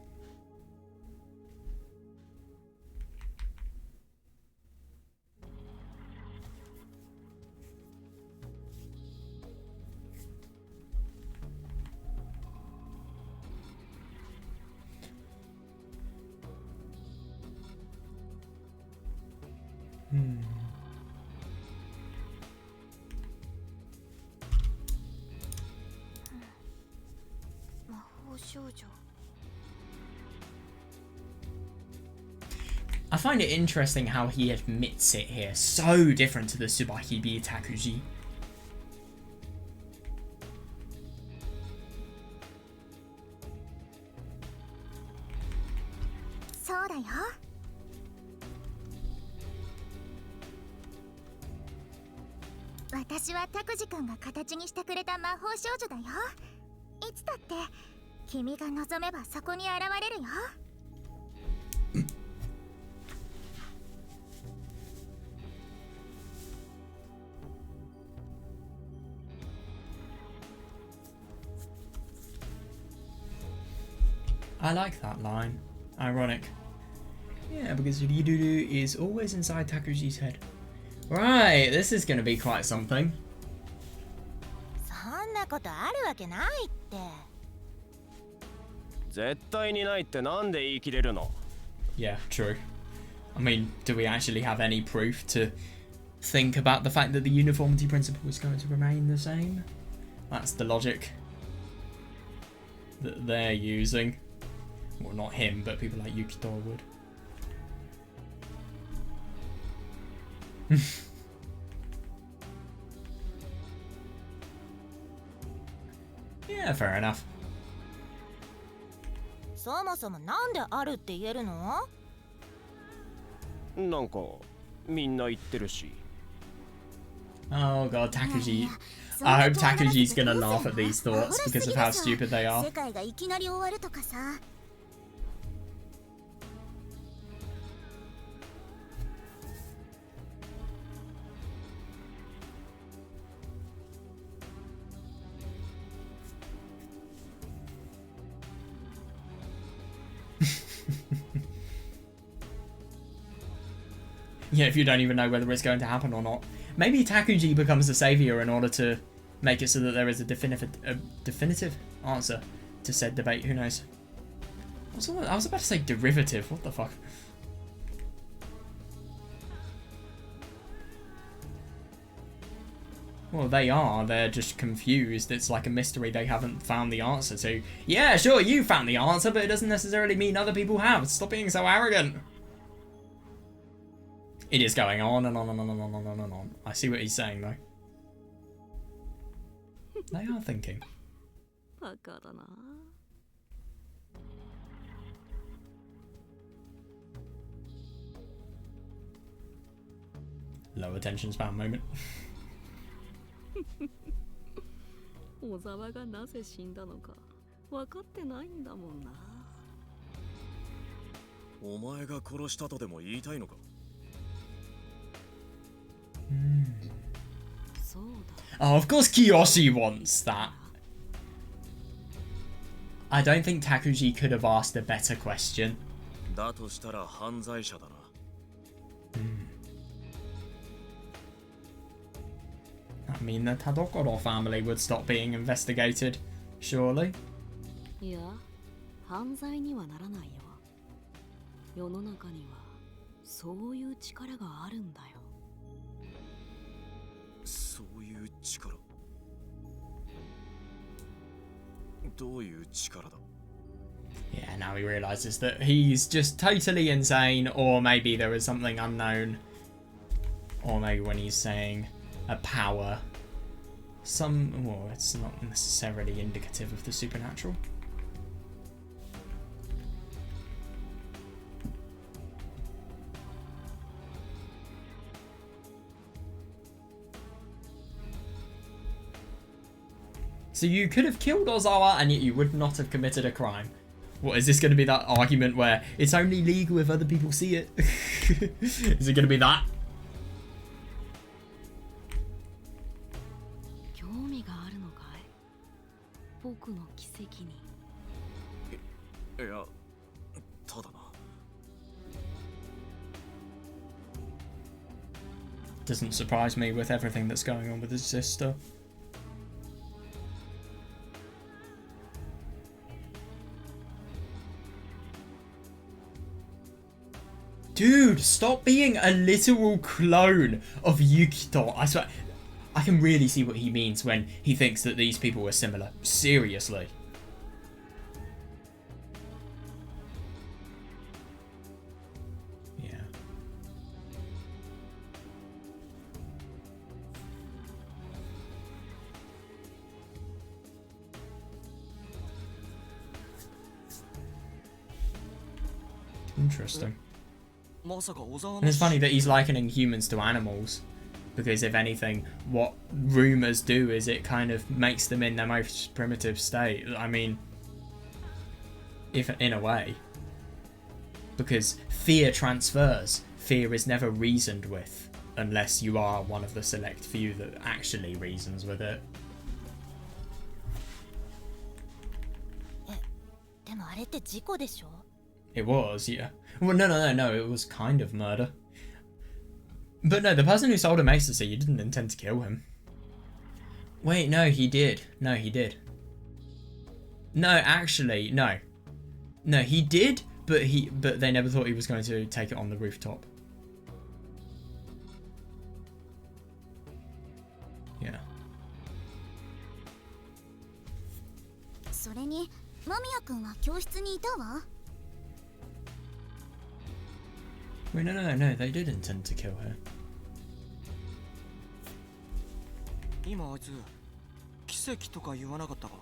I find it interesting how he admits it here. So different to the Tsubahibi Takuji. そうだよ。私はタクジ君が形にしてくれた魔法少女だよ。いつだって君が望めばそこに現れるよ。I like that line. Ironic. Yeah, because Ridudu is always inside Takuji's head. Right, this is going to be quite something. そんなことあるわけないって。絶対にないってなんで言い切れるの? Yeah, true. I mean, do we actually have any proof to think about the fact that the uniformity principle is going to remain the same? That's the logic that they're using. Well, not him, but people like Yukito would. Yeah, fair enough. そもそもなんであるって言えるの? なんかみんな言ってるし。 Oh god, Takuji. I hope Takuji's gonna laugh at these thoughts because of how stupid they are. 世界がいきなり終わるとかさ。Yeah, if you don't even know whether it's going to happen or not. Maybe Takuji becomes the Saviour in order to make it so that there is a definitive answer to said debate. Who knows? I was about to say derivative. What the fuck? Well, they are. They're just confused. It's like a mystery they haven't found the answer to. Yeah, sure, you found the answer, but it doesn't necessarily mean other people have. Stop being so arrogant. It is going on and on and on and on and on and on. I see what he's saying though. They are thinking. バカだな。Low attention span moment. 小沢がなぜ死んだのか分かってないんだもんな。お前が殺したとでも言いたいのか。そうだ。 Oh, of course Kiyoshi wants that. I don't think Takuji could have asked a better question. だとしたら犯罪者だな。I mean, the Tadokoro family would stop being investigated, surely. いや、犯罪にはならないよ。世の中にはそういう力があるんだよ。そういう力。どういう力だ。 Yeah, now he realizes that he's just totally insane, or maybe there is something unknown, or maybe when he's saying a power, well, it's not necessarily indicative of the supernatural. So you could have killed Ozawa and yet you would not have committed a crime. What, is this going to be that argument where it's only legal if other people see it? Is it going to be that? 興味があるのかい？僕の奇跡に。いや、ただな。Doesn't surprise me with everything that's going on with his sister. Dude, stop being a literal clone of Yukito. I swear, I can really see what he means when he thinks that these people are similar. Seriously. Yeah. Interesting. And it's funny that he's likening humans to animals, because if anything, what rumors do is it kind of makes them in their most primitive state. I mean, if in a way, because fear transfers. Fear is never reasoned with unless you are one of the select few that actually reasons with it. でもあれって事故でしょ? It was, yeah. Well, no, it was kind of murder. But no, the person who sold him ecstasy, you didn't intend to kill him. Wait, no, he did. No, he did. No, actually, no. No, he did, but they never thought he was going to take it on the rooftop. Yeah. それに間宮君は教室にいたわ。 Wait, no, they did intend to kill her. 今あいつ奇跡とか言わなかったか。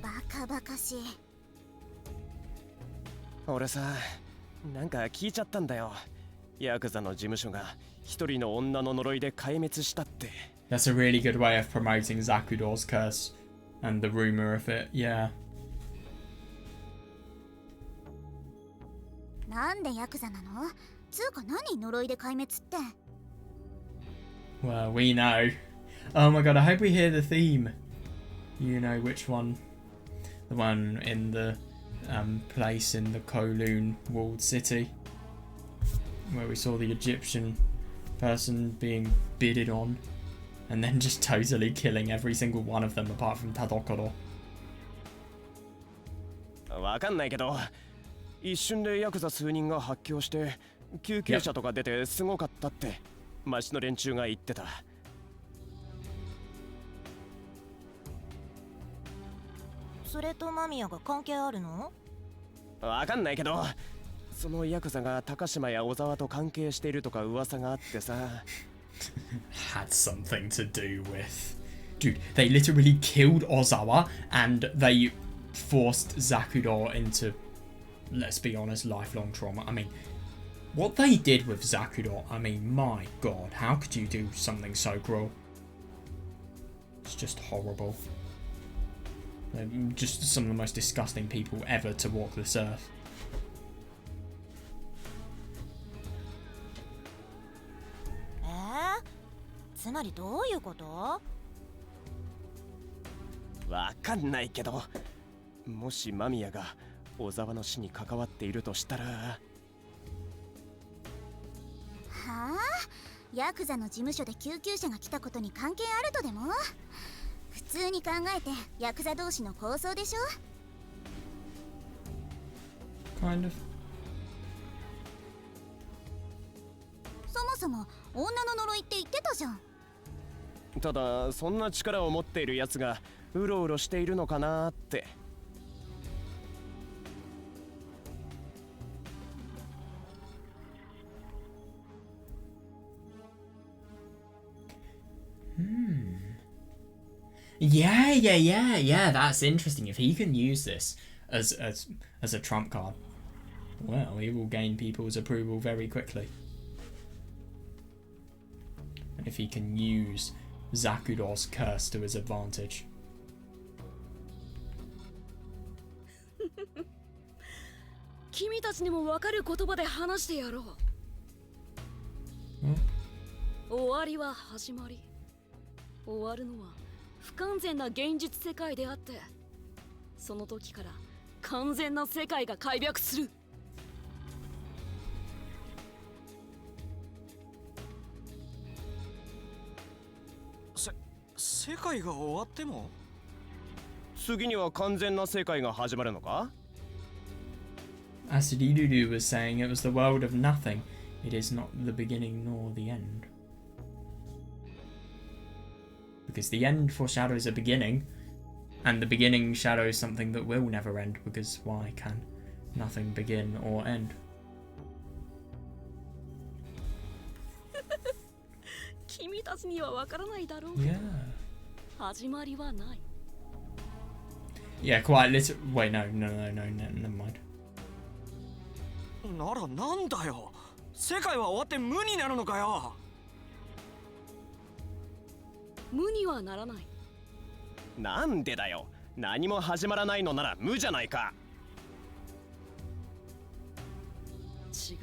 バカバカしい。俺さ、なんか聞いちゃったんだよ。ヤクザの事務所が一人の女の呪いで壊滅したって。 That's a really good way of promoting Zakudor's curse and the rumor of it, yeah. なんでヤクザなの？つうか何呪いで壊滅って。 Well, we know. Oh my god, I hope we hear the theme. You know which one? The one in the place in the Kowloon walled city, where we saw the Egyptian person being bidded on and then just totally killing every single one of them apart from Tadokoro. わかんないけど、一瞬でヤクザ数人が発狂して救急車とか出てすごかったって町の連中が言ってた。それと間宮が関係あるの？わかんないけど、そのヤクザが高島や小沢と関係しているとか噂があってさ。Had something to do with. Dude, they literally killed Ozawa and they forced Zakudo into, let's be honest, lifelong trauma. I mean, what they did with Zakudo, I mean, my god, how could you do something so cruel? It's just horrible. They're just some of the most disgusting people ever to walk this earth. Eh? つまりどういうこと？わかんないけど、もし間宮が小沢の死に関わっているとしたら。はあ？ヤクザの事務所で救急車が来たことに関係あるとでも？普通に考えてヤクザ同士の抗争でしょ？ Kind of. そもそも女の呪いって言ってたじゃん。ただそんな力を持っているやつがうろうろしているのかなって。Yeah. That's interesting. If he can use this as a trump card, well, he will gain people's approval very quickly. And if he can use Zakudo's curse to his advantage. 君たちにも分かる言葉で話してやろう。終わりは始まり。終わるのは不完全な現実世界であって、その時から完全な世界が開闢する。世界が終わっても？次には完全な世界が始まるのか？ As Riruru was saying, it was the world of nothing. It is not the beginning nor the end. Because the end foreshadows a beginning, and the beginning shadows something that will never end, because why can nothing begin or end? 君たちには分からないだろう。Yeah. 始まりはない。Yeah, quite literally. Wait, no, never mind. ならなんだよ。世界は終わって無になるのかよ。無にはならない。なんでだよ。何も始まらないのなら無じゃないか。違う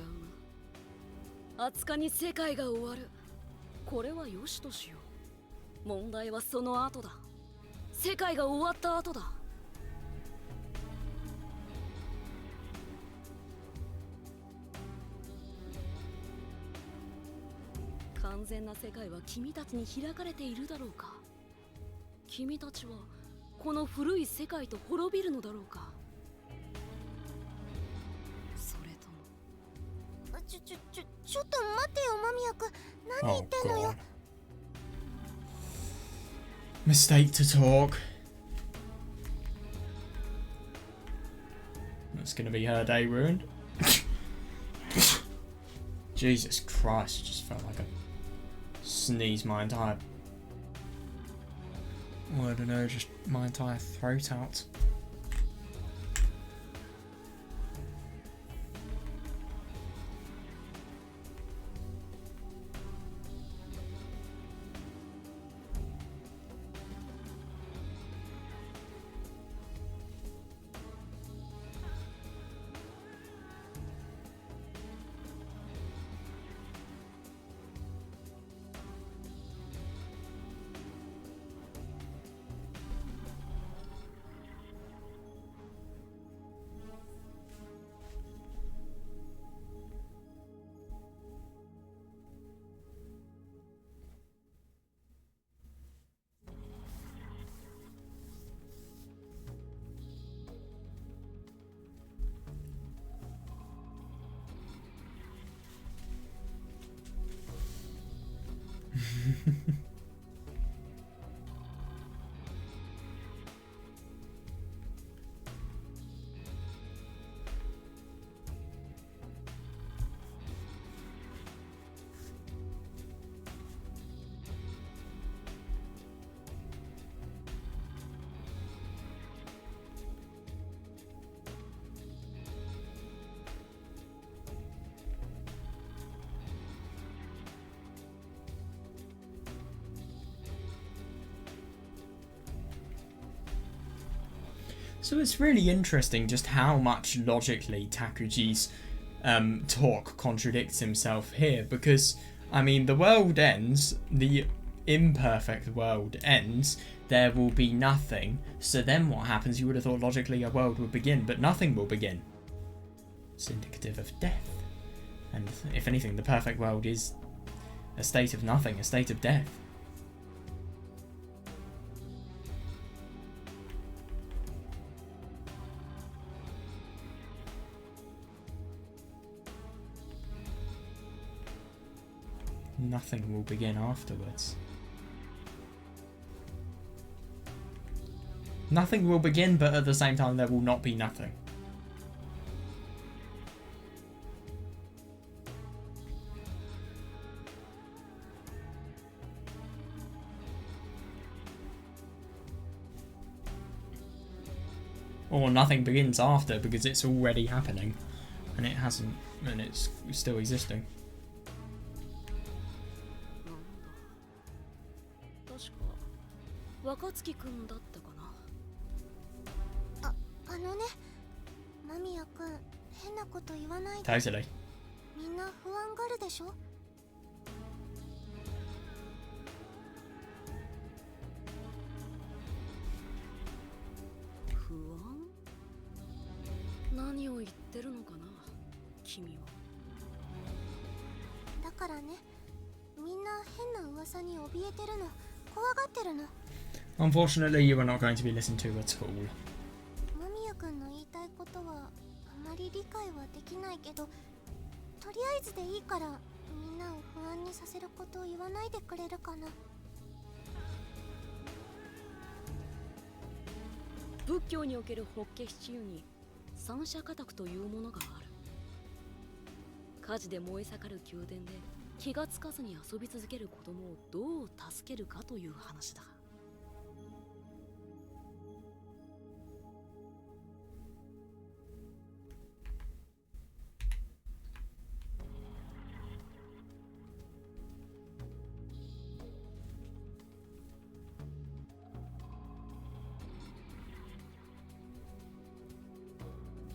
な。20日に世界が終わる。これは良しとしよう。問題はその後だ。世界が終わった後だ。完全な世界は君たちに開かれているだろうか。君たちはこの古い世界と滅びるのだろうか。それともちょっと待ってよ、間宮君。何言ってんのよ。Mistake to talk. That's gonna be her day ruined. Jesus Christ, it just felt like I sneezed my entire... Well, I don't know, just my entire throat out. So it's really interesting just how much logically Takuji's talk contradicts himself here, because, I mean, the world ends, the imperfect world ends, there will be nothing, so then what happens? You would have thought logically a world would begin, but nothing will begin. It's indicative of death. And if anything, the perfect world is a state of nothing, a state of death. Nothing will begin afterwards. Nothing will begin, but at the same time there will not be nothing. Or nothing begins after because it's already happening and it hasn't, and it's still existing. 確か若月くんだったかな。あのね、間宮くん、変なこと言わないで。 Totally. みんな不安がるでしょ。不安？何を言ってるのかな、君は。だからね、みんな変な噂に怯えてるの、怖がってるの。 Unfortunately, you are not going to be listened to at all. 間宮くんの言いたいことはあまり理解はできないけど、とりあえずでいいからみんなを不安にさせることを言わないでくれるかな。仏教における法華七湯に三者家宅というものがある。火事で燃え盛る宮殿で気がつかずに遊び続ける子供をどう助けるかという話だ。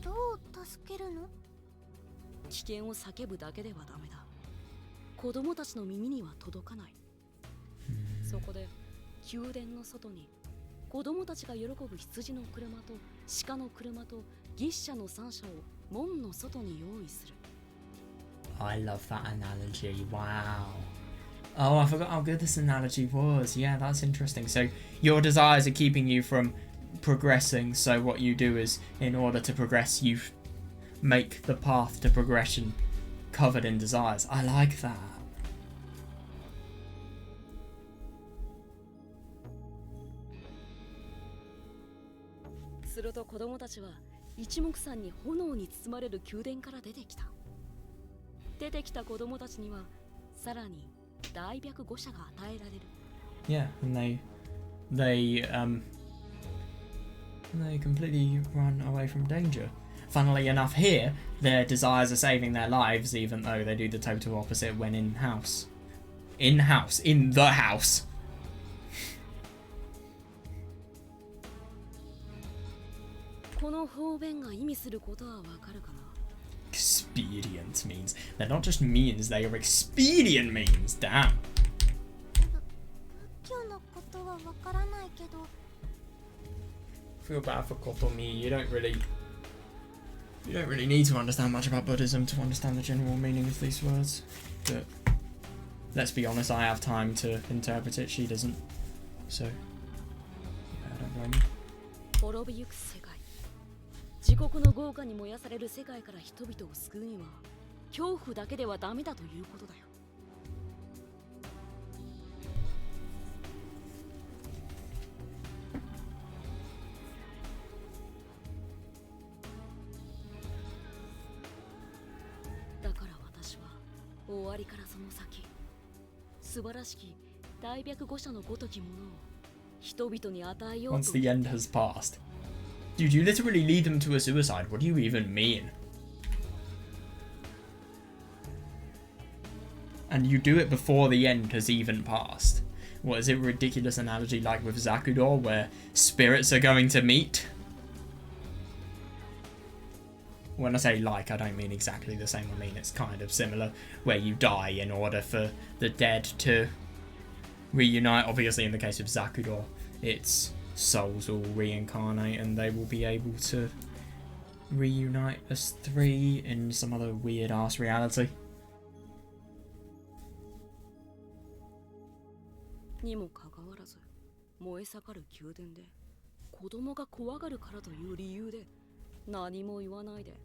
どう助けるの？危険を叫ぶだけではダメだ。子供たちの耳には届かない。そこで宮殿の外に子供たちが喜ぶ羊の車と鹿の車と牛車の三車を門の外に用意する。 I love that analogy. Wow. Oh, I forgot how good this analogy was. Yeah, that's interesting. So your desires are keeping you from progressing. So what you do is, in order to progress, you make the path to progression covered in desires. I like that. すると子供たちは一目散に炎に包まれる宮殿から出てきた。出てきた子供たちにはさらに大白5社が与えられる。 Yeah, and they completely run away from danger. Funnily enough, here their desires are saving their lives, even though they do the total opposite when in house. In the house. この方便が意味することはわかるかな。 Expedient means. They're not just means, they are expedient means. Damn. 仏教のことはわからないけど。 Feel bad for Kotomi. You don't really need to understand much about Buddhism to understand the general meaning of these words. But let's be honest, I have time to interpret it. She doesn't. So yeah, I don't blame you. 滅びゆく世界、自国の豪華に燃やされる世界から人々を救うには恐怖だけではダメだということだよ。だから私は終わりからその先、素晴らしき大白5社のごときものを人々に与えよう Once と。 the end has passed. Dude, you literally lead them to a suicide. What do you even mean? And you do it before the end has even passed. What is it, a ridiculous analogy like with Zakudor, where spirits are going to meet? when I say like, I don't mean exactly the same. I mean it's kind of similar, where you die in order for the dead to reunite. Obviously, in the case of Zakudor, its souls will reincarnate and they will be able to reunite as three in some other weird ass reality. にもかかわらず燃え盛る宮殿で子供が怖がるからという理由で何も言わないで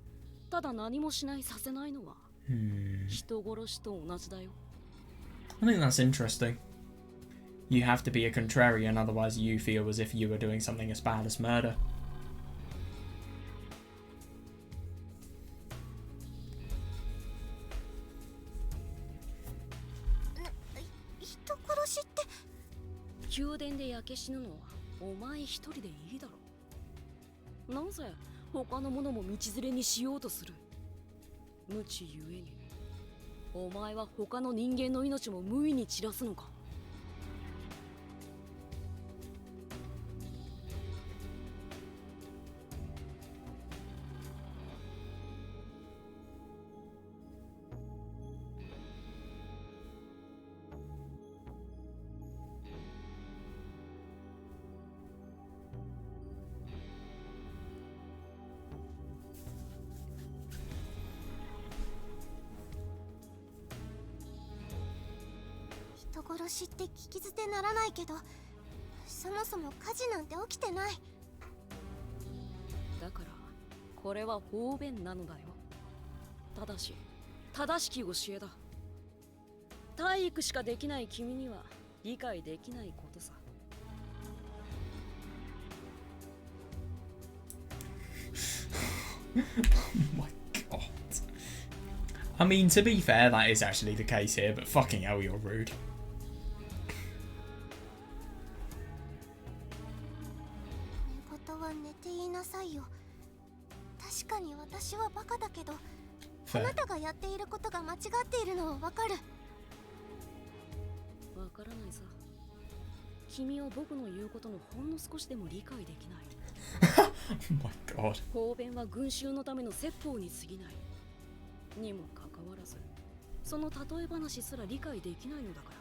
ただ何もしないさせないのは人殺しと同じだよ。 I think that's interesting. You have to be a contrarian, otherwise you feel as if you were doing something as bad as murder. 人殺しって。宮殿で焼け死ぬのはお前一人でいいだろ。なぜ他の者も道連れにしようとする。無知ゆえにお前は他の人間の命も無意に散らすのか。 人殺しって聞き捨てならないけど、そもそも火事なんて起きてない。だからこれは方便なのだよ。ただし正しき教えだ。体育しかできない君には理解できないことさ。 Oh my god. I mean, to be fair, that is actually the case here, but fucking hell, you're rude. 寝言は寝ていなさいよ。確かに私はバカだけど、あなたがやっていることが間違っているのはわかる。わからないさ。君は僕の言うことのほんの少しでも理解できない。 Oh my god. 方便は群衆のための説法に過ぎない。にもかかわらず、その例え話すら理解できないのだから。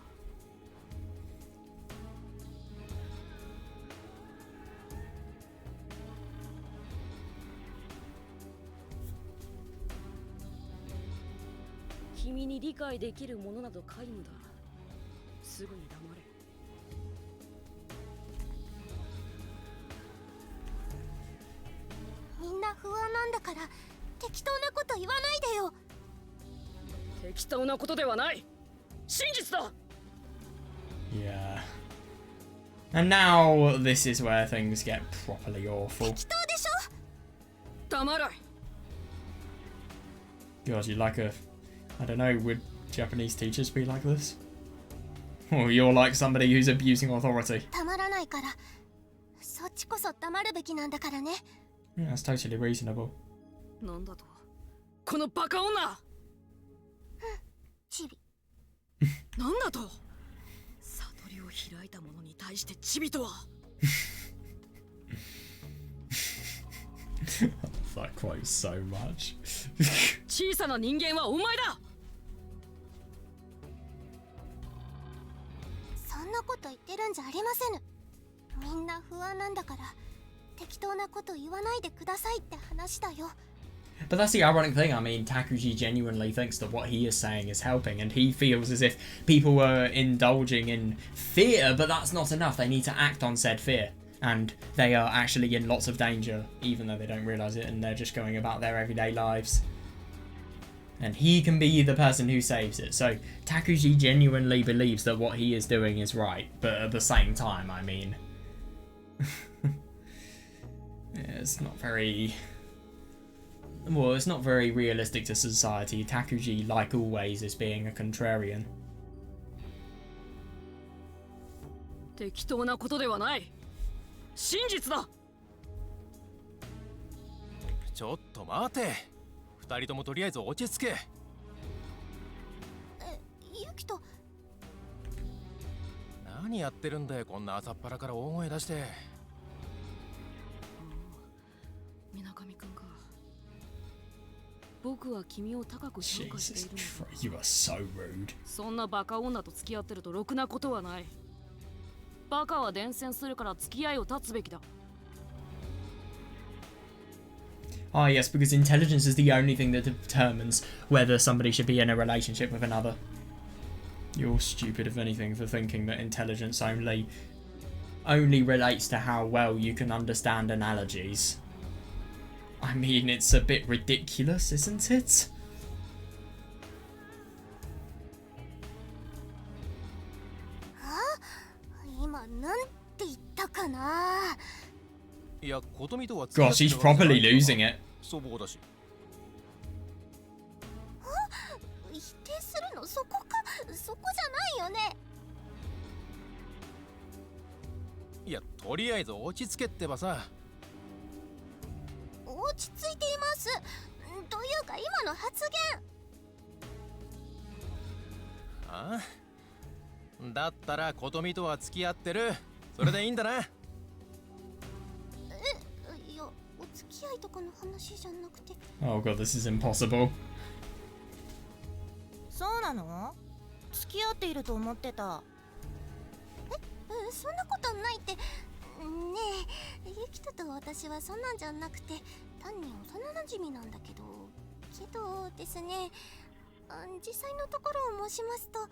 君に理解できるものなど皆無だ。すぐに黙れ。 みんな不安なんだから適当なこと言わないでよ。適当なことではない。真実だ。 Yeah. And now this is where things get properly awful. 適当でしょ。黙れ。 God, you like a... I don't know, would Japanese teachers be like this? Or you're like somebody who's abusing authority. たまらないから、そっちこそ黙るべきなんだからね。 Yeah, that's totally reasonable. なんだと。このバカ女。チビ。なんだと。悟りを開いた者に対してチビとは。That quote so much. 小さな人間はお前だ。そんなこと言ってるんじゃありませぬ。みんな不安なんだから適当なこと言わないでくださいって話だよ。 But that's the ironic thing. I mean, Takuji genuinely thinks that what he is saying is helping, and he feels as if people were indulging in fear, but that's not enough. They need to act on said fear, and they are actually in lots of danger, even though they don't realise it, and they're just going about their everyday lives. And he can be the person who saves it. So Takuji genuinely believes that what he is doing is right, but at the same time, I mean... yeah, it's not very... Well, it's not very realistic to society. Takuji, like always, is being a contrarian. 適当なことではない。真実だ。ちょっと待て。二人ともとりあえず落ち着け。ユキと。何やってるんだよ、こんな朝っぱらから大声出して。水上くんか。僕は君を高く評価してい Jesus るのだ。 Christ, you are so rude. そんなバカ女と付き合ってるとろくなことはない。バカは伝染するから付き合いを断つべきだ。 Ah, yes, because intelligence is the only thing that determines whether somebody should be in a relationship with another. You're stupid, if anything, for thinking that intelligence only relates to how well you can understand analogies. I mean, it's a bit ridiculous, isn't it? 今なんて言ったかな。いや、琴美とは付き合っ Gosh, て he's るわけじゃない properly から losing it. 祖母だし。否定するのそこか、そこじゃないよね。いや、とりあえず落ち着けってばさ。落ち着いています。というか今の発言。ああ、だったら琴美とは付き合ってる。それでいいんだな。いや、お付き合いとかの話じゃなくて。 Oh god, this is impossible. そうなの？付き合っていると思ってた。そんなことないって。ねえ、ユキトと私はそんなんじゃなくて単に幼馴染なんだけどですね、実際のところを申しますと。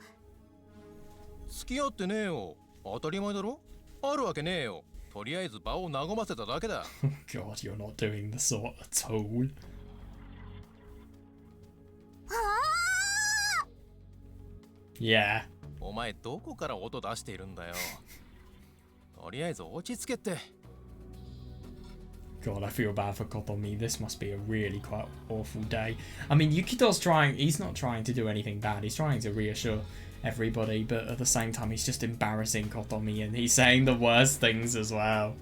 付き合ってねえよ。当たり前だろ。あるわけねえよ。とりあえず場を和ませただけだ。Oh god, you're not doing the sort at all. あ Yeah. お前どこから音出しているんだよ。とりあえず落ち着けって。God, I feel bad for Kotomi. This must be a really quite awful day. I mean, Yukito's trying, he's not trying to do anything bad. He's trying to reassure everybody, but at the same time, he's just embarrassing Kotomi and he's saying the worst things as well.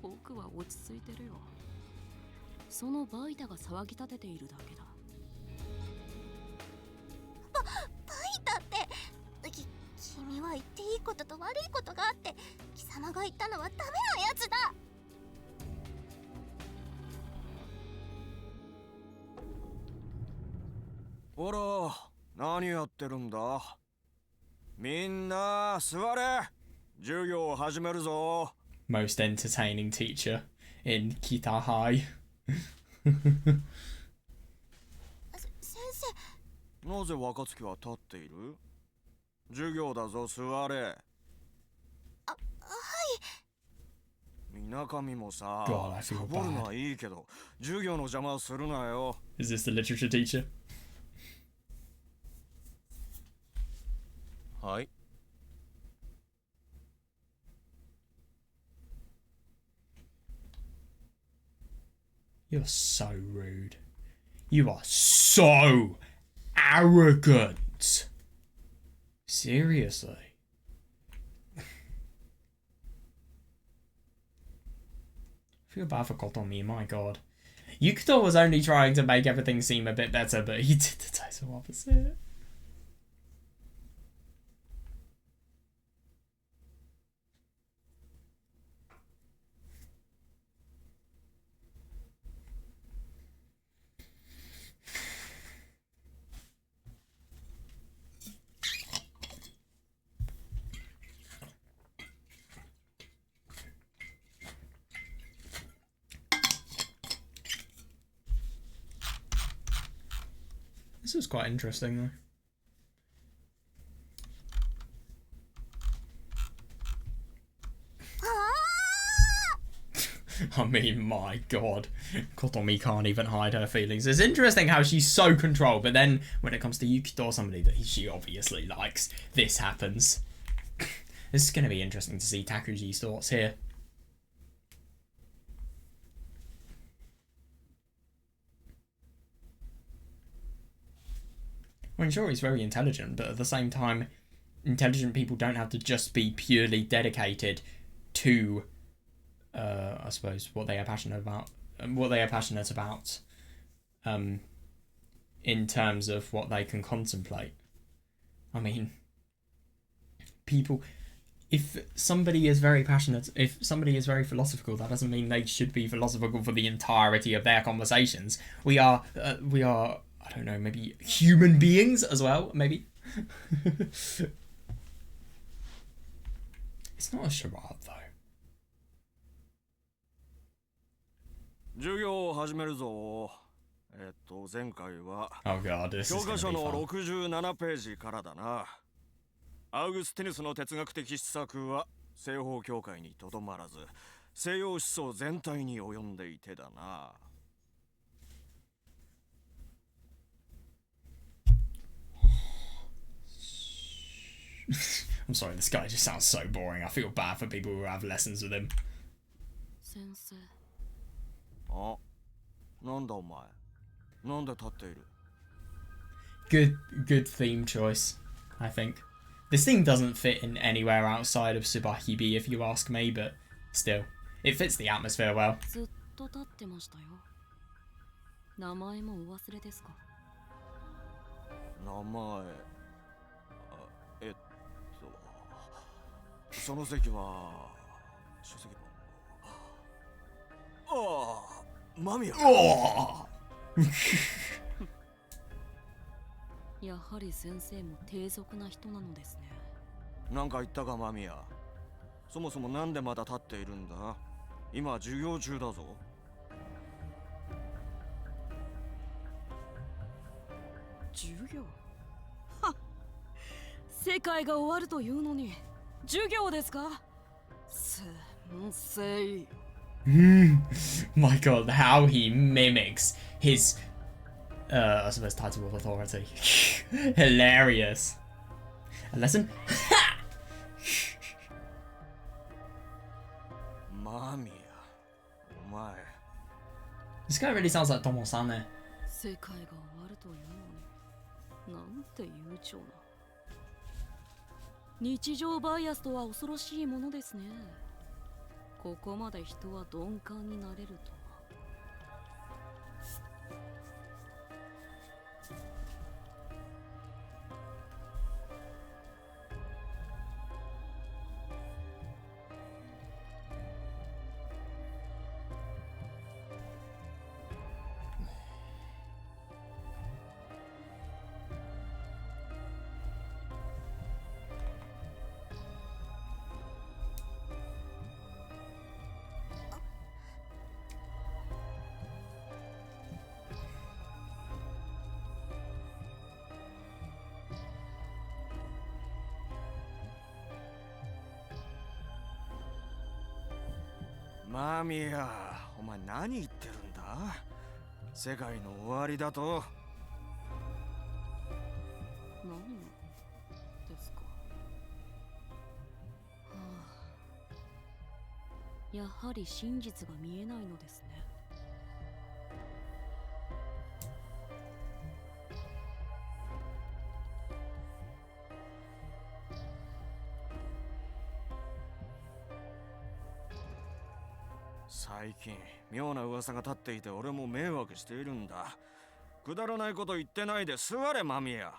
僕は落ち着いてるよ。そのバイタが騒ぎ立てているだけだ。バイタって。君は言っていいことと悪いことがあって、貴様が言ったのはダメなやつだ。ほら、何やってるんだ。みんな座れ。授業を始めるぞ。 Most entertaining teacher in Kita High. 先生。なぜ若月は立っている？授業だぞ、座れ。はい。みなかみもさ、 God, I feel サボるのはいいけど、授業の邪魔をするなよ。 Is this the literature teacher? はい。You're so rude. You are so arrogant. Seriously. I feel bad for Kotomi, my god. Yukito was only trying to make everything seem a bit better, but he did the total opposite. This was quite interesting, though. I mean, my god. Kotomi can't even hide her feelings. It's interesting how she's so controlled, but then when it comes to Yukito or somebody that she obviously likes, this happens. This is going to be interesting to see Takuji's thoughts here. I mean, sure, he's very intelligent, but at the same time, intelligent people don't have to just be purely dedicated to, I suppose, what they are passionate about. In terms of what they can contemplate. I mean, people, if somebody is very passionate, if somebody is very philosophical, that doesn't mean they should be philosophical for the entirety of their conversations. We are, I don't know, maybe human beings as well, maybe. It's not a charade though. 授業を始めるぞ。前回は Oh god, this is 教 gonna 科書 be の fun. 67ページからだな。アウグスティヌスの哲学的施策は西方教会にとどまらず、西洋思想全体に及んでいてだな。I'm sorry, this guy just sounds so boring. I feel bad for people who have lessons with him. 先生。あ、なんだお前。なんで立っている？ Good theme choice, I think. This theme doesn't fit in anywhere outside of Tsubahibi, if you ask me, but still, it fits the atmosphere well. ずっと立ってましたよ。名前もお忘れですか？名前。その席は書籍番号。ああ、間宮。Oh! やはり先生も低俗な人なのですね。なんか言ったか間宮。そもそもなんでまだ立っているんだ？今授業中だぞ。授業？はっ、世界が終わるというのに授業ですか？先生。My god, how he mimics his, I suppose, title of authority. Hilarious. A lesson? 間宮、お前。This guy really sounds like Tomo-san there. 世界が終わるというのに、なんて悠長な。日常バイアスとは恐ろしいものですね。ここまで人は鈍感になれるとは。間宮、お前何言ってるんだ？世界の終わりだと。何ですか？はあ、やはり真実が見えないのですね。最近妙な噂が立っていて俺も迷惑しているんだ。くだらないこと言ってないで座れ間宮。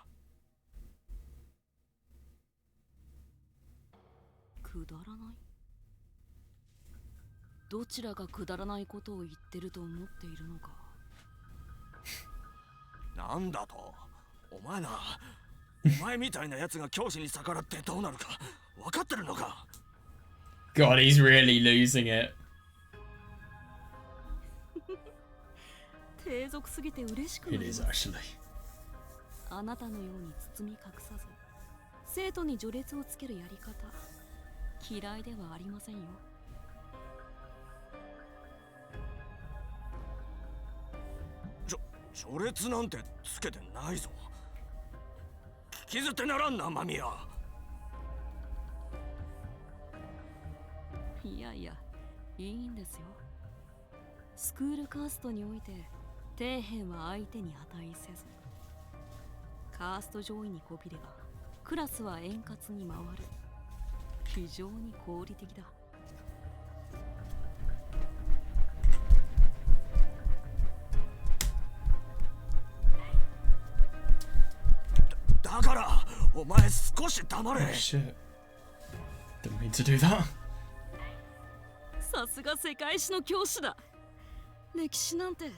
くだらない？どちらがくだらないことを言ってると思っているのか。なんだと？お前な、お前みたいなやつが教師に逆らってどうなるか分かってるのか？ God, he's really losing it. 低俗すぎて嬉しくな It り is ます。 actually. あなたのように包み隠さず生徒に序列をつけるやり方、嫌いではありませんよ。序列なんてつけてないぞ。聞き捨てならんな間宮。いやいや、いいんですよ。スクールカーストにおいて底辺は相手に値せず、カースト上位にこびればクラスは円滑に回る。非常に合理的だ。だからお前少し黙れ。 Oh, shit. Didn't mean to do that. さすが世界史の教師だ。歴史なんて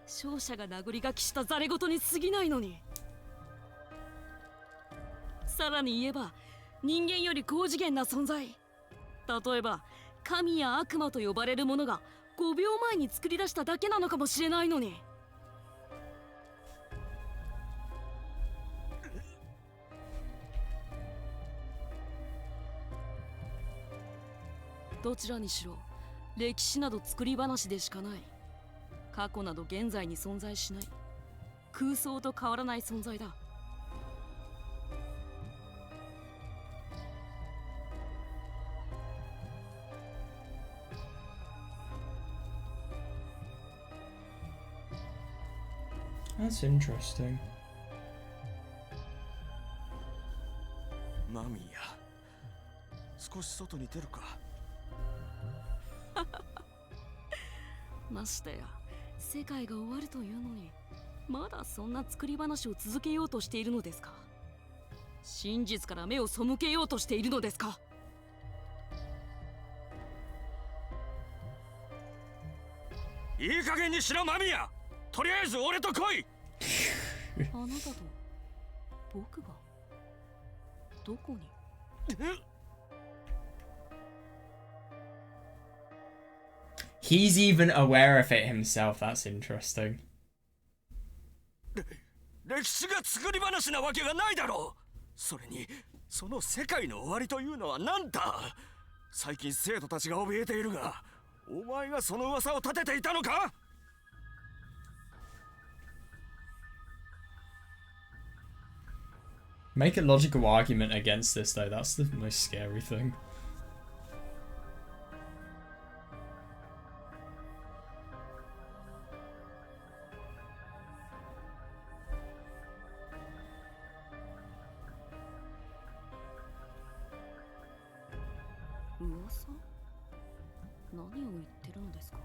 勝者が殴り書きしたざれ言に過ぎないのに。さらに言えば人間より高次元な存在。例えば神や悪魔と呼ばれるものが5秒前に作り出しただけなのかもしれないのに。どちらにしろ歴史など作り話でしかない。過去など現在に存在しない空想と変わらない存在だ。That's interesting. マミーや、少し外に出るか。ましてや世界が終わるというのにまだそんな作り話を続けようとしているのですか。真実から目を背けようとしているのですか。いい加減にしろマミヤ。とりあえず俺と来い。あなたと僕がどこに。He's even aware of it himself. That's interesting. 歴史が作り話なわけがないだろう。それにその世界の終わりというのは何だ。最近生徒たちが怯えているが、お前がその噂を立てていたのか。Make a logical argument against this, though. That's the most scary thing.噂？何を言ってるのですか。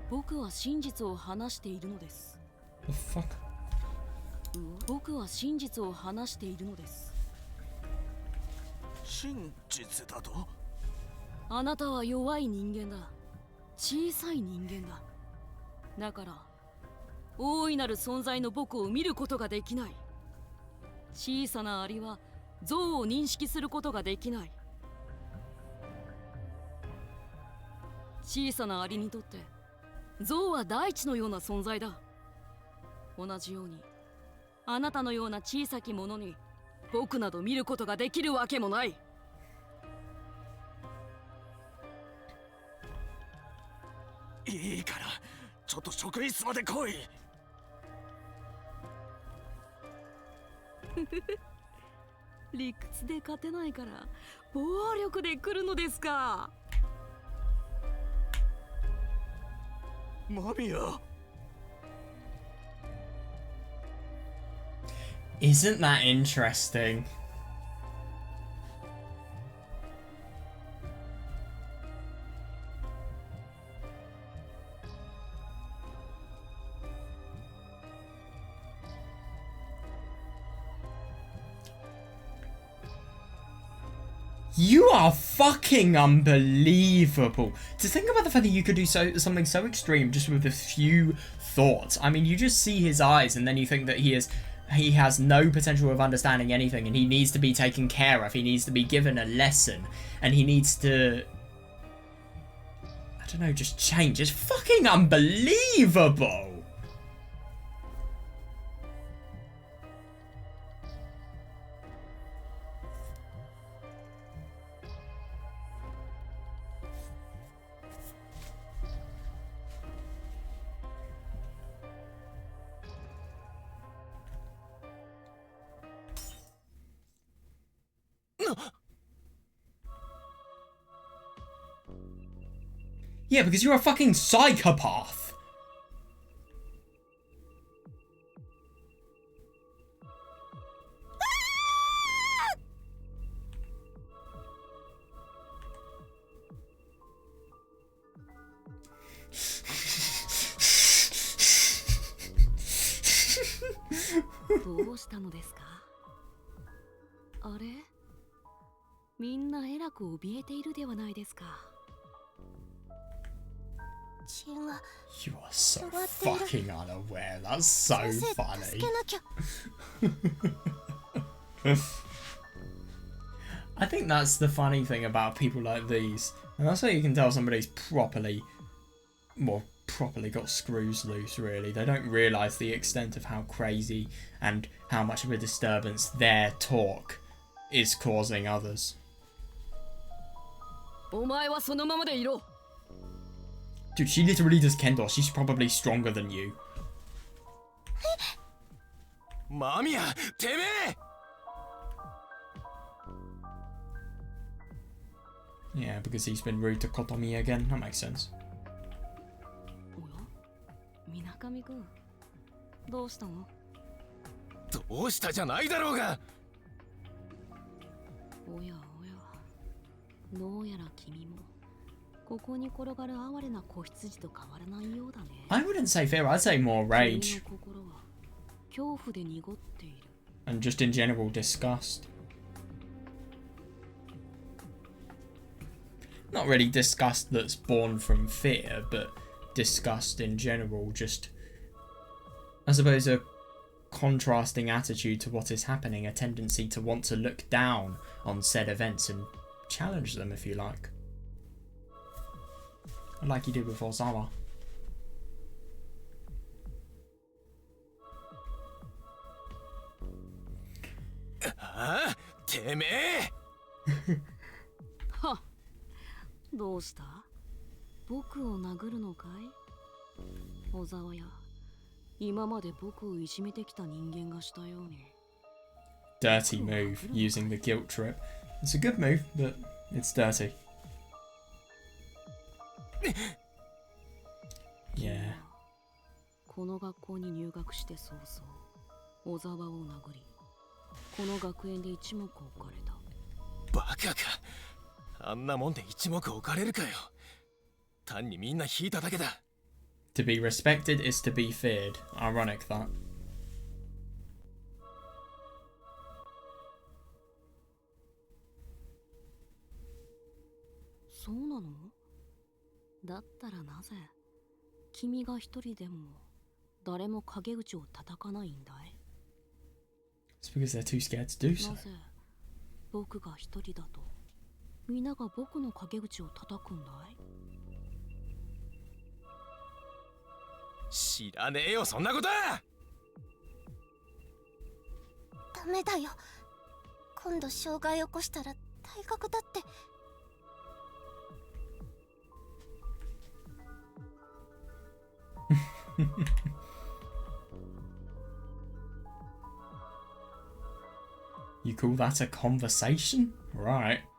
僕は真実を話しているのです。 The fuck? 僕は真実を話しているのです。真実だと。あなたは弱い人間だ。小さい人間だ。だから大いなる存在の僕を見ることができない。小さなアリは象を認識することができない。小さなアリにとって象は大地のような存在だ。同じようにあなたのような小さきものに僕など見ることができるわけもない。いいからちょっと職員室まで来い。理屈で勝てないから暴力で来るのですか。マミヤ。Isn't that interesting? You are fucking unbelievable. To think about the fact that you could do something so extreme just with a few thoughts. I mean, you just see his eyes and then you think that he has no potential of understanding anything and he needs to be taken care of. He needs to be given a lesson and he needs to, I don't know, just change. It's fucking unbelievable. Yeah, because you're a fucking psychopath. みんなえらく怯えているではないですか。血が You are so fucking unaware. That's so 助 funny. けなきゃ。 I think that's the funny thing about people like these. And that's how you can tell somebody's properly got screws loose, really. They don't realise the extent of how crazy and how much of a disturbance their talk is causing others. お前はそのままでいろ。 Dude, she literally does Kendo. She's probably stronger than you. 間宮てめえ Yeah, because he's been rude to Kotomi again. That makes sense. おや、水上くん、どうしたの？どうしたじゃないだろうが。おやおや、どうやら君もここに転がる哀れな子羊と変わらないようだね。 I wouldn't say fear. I'd say more 君 rage の心は恐怖で濁っている。 and just in general disgust. Not really disgust that's born from fear, but disgust in general. Just, I suppose, a contrasting attitude to what is happening, a tendency to want to look down on said events and challenge them, if you like. Like you did with Ozawa. ああてめえ は、どうした？僕を殴るのかい？小沢や、今まで僕をいじめてきた人間がしたように。 Dirty move, using the guilt trip. It's a good move, but it's dirty. Yeah. この学校に入学して早々、小沢を殴り、この学園で一目置かれた。バカか。あんなもんで一目置かれるかよ。単にみんな引いただけだ。 To be respected is to be feared. Ironic that. そうなの？だったらなぜ君が一人でも誰も陰口を叩かないんだい？ It's because they're too scared to do so. なぜ僕が一人だと皆が僕の陰口を叩くんだい？知らねえよそんなことは。ダメだよ。今度障害起こしたら退学だって。 You call that a conversation? Right.「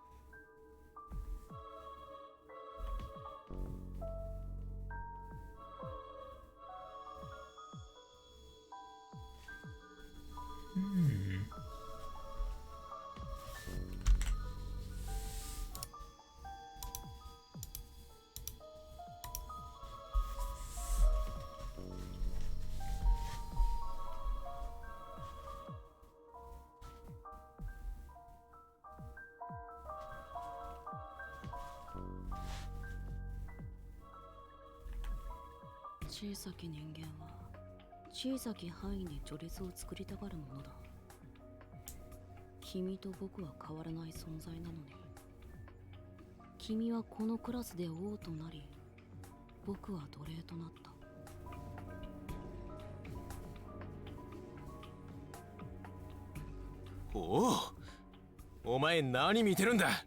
小さき人間は小さき範囲で序列を作りたがるものだ。君と僕は変わらない存在なのに、君はこのクラスで王となり、僕は奴隷となった。おお、お前何見てるんだ。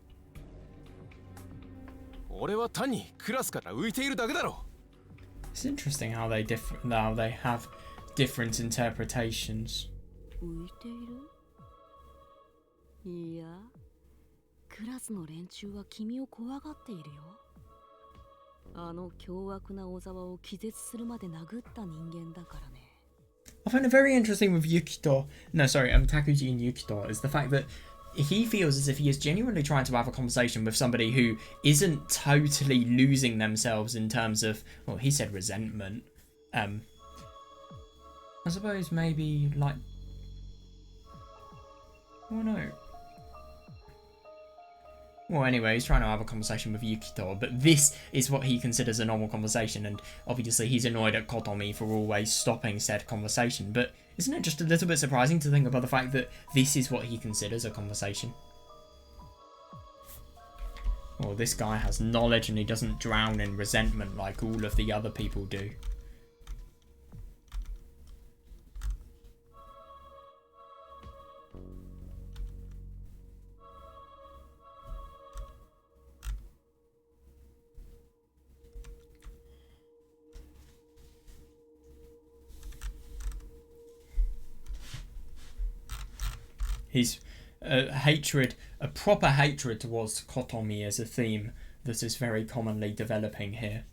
俺は単にクラスから浮いているだけだろ。 It's interesting how they have different interpretations. 浮いている？いや、クラスの連中は君を怖がっているよ。あの凶悪な小沢を気絶するまで殴った人間だからね。 I find it very interesting with Takuji and Yukito is the fact that he feels as if he is genuinely trying to have a conversation with somebody who isn't totally losing themselves in terms of, well, he said resentment. I suppose maybe like, I don't know. Well, anyway, he's trying to have a conversation with Yukito, but this is what he considers a normal conversation, and obviously he's annoyed at Kotomi for always stopping said conversation, but isn't it just a little bit surprising to think about the fact that this is what he considers a conversation? Well, this guy has knowledge and he doesn't drown in resentment like all of the other people do. His hatred, a proper hatred towards Kotomi is a theme that is very commonly developing here.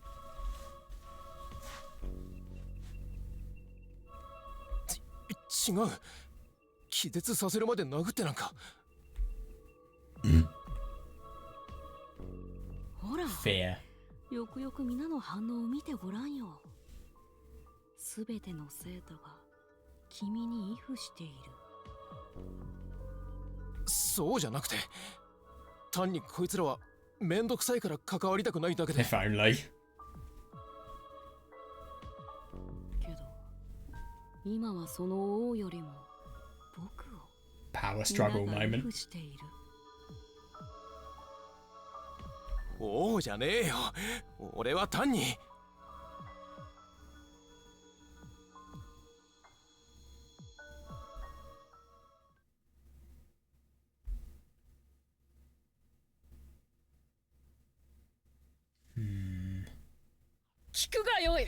違う。気絶させるまで殴ってなんか。ほら、 Fear. よくよく皆の反応を見てごらんよ。すべての生徒が君に依附している。そうじゃなくて、単にこいつらはめんどくさいから関わりたくないだけで。 If only. けど、今はその王よりも僕を Power struggle 皆が依 moment. 附している。王じゃねえよ。俺は単に。聞くがよい。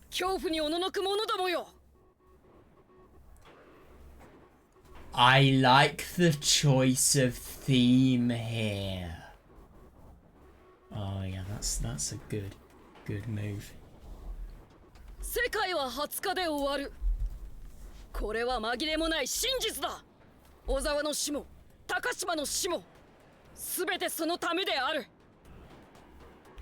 恐怖におののく者どもよ。 I like the choice of theme here. Oh yeah, that's a good move. 世界は20日で終わる。これは紛れもない真実だ。小沢の死も高島の死も全てそのためである。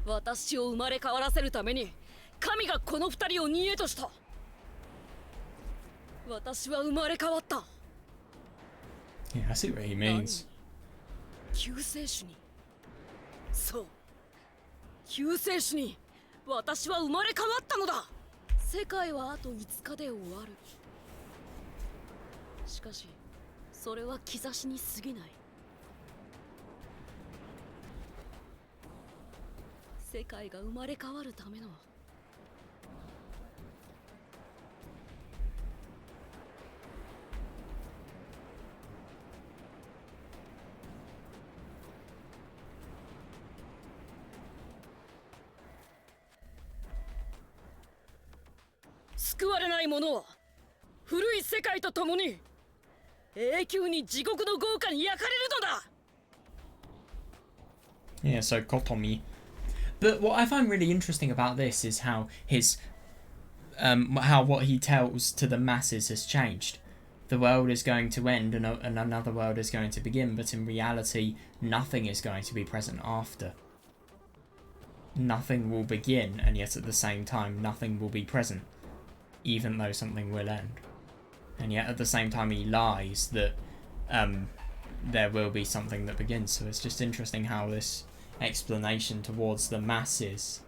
私を生まれ変わらせるために神がこの二人を逃げとした。私は生まれ変わった。 Yeah, I see what he means. 救世主に。そう。救世主に私は生まれ変わったのだ。世界はあと5日で終わる。しかしそれは兆しに過ぎない。世界が生まれ変わるための救われない者は古い世界とともに永久に地獄の豪華に焼かれるのだ。 Yeah, so Kotomi. But what I find really interesting about this is how his how what he tells to the masses has changed. The world is going to end and another world is going to begin, but in reality nothing is going to be present after. Nothing will begin, and yet at the same time nothing will be present, even though something will end. And yet at the same time he lies that there will be something that begins. So it's just interesting how this explanation towards the masses,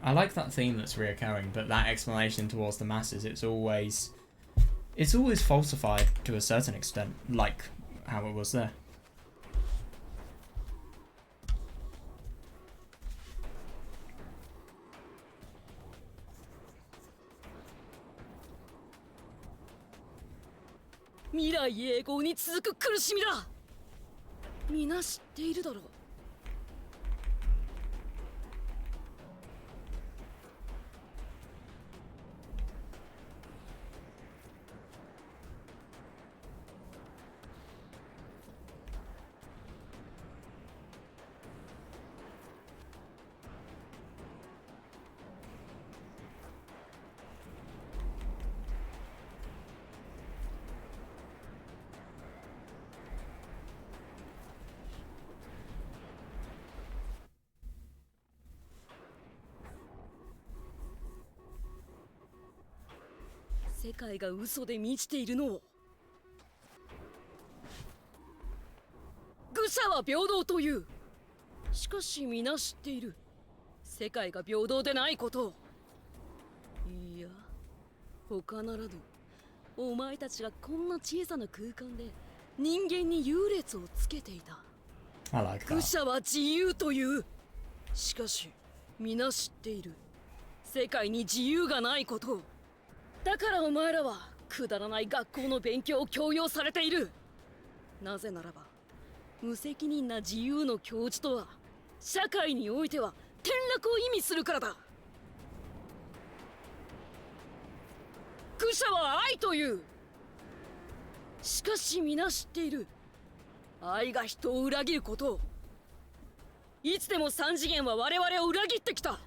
I like that theme that's reoccurring, but that explanation towards the masses, it's always falsified to a certain extent, like how it was there. Mirai 永劫に続く苦しみだ。皆知っているだろう。世界が嘘で満ちているのを愚者は平等という。しかし皆知っている。世界が平等でないことを。いや、他ならぬ。お前たちがこんな小さな空間で人間に優劣をつけていた。I like 愚 that. 者は自由という。しかし皆知っている。世界に自由がないことを。だからお前らはくだらない学校の勉強を強要されている。なぜならば無責任な自由の教授とは社会においては転落を意味するからだ。愚者は愛という。しかし皆知っている。愛が人を裏切ることを。いつでも三次元は我々を裏切ってきた。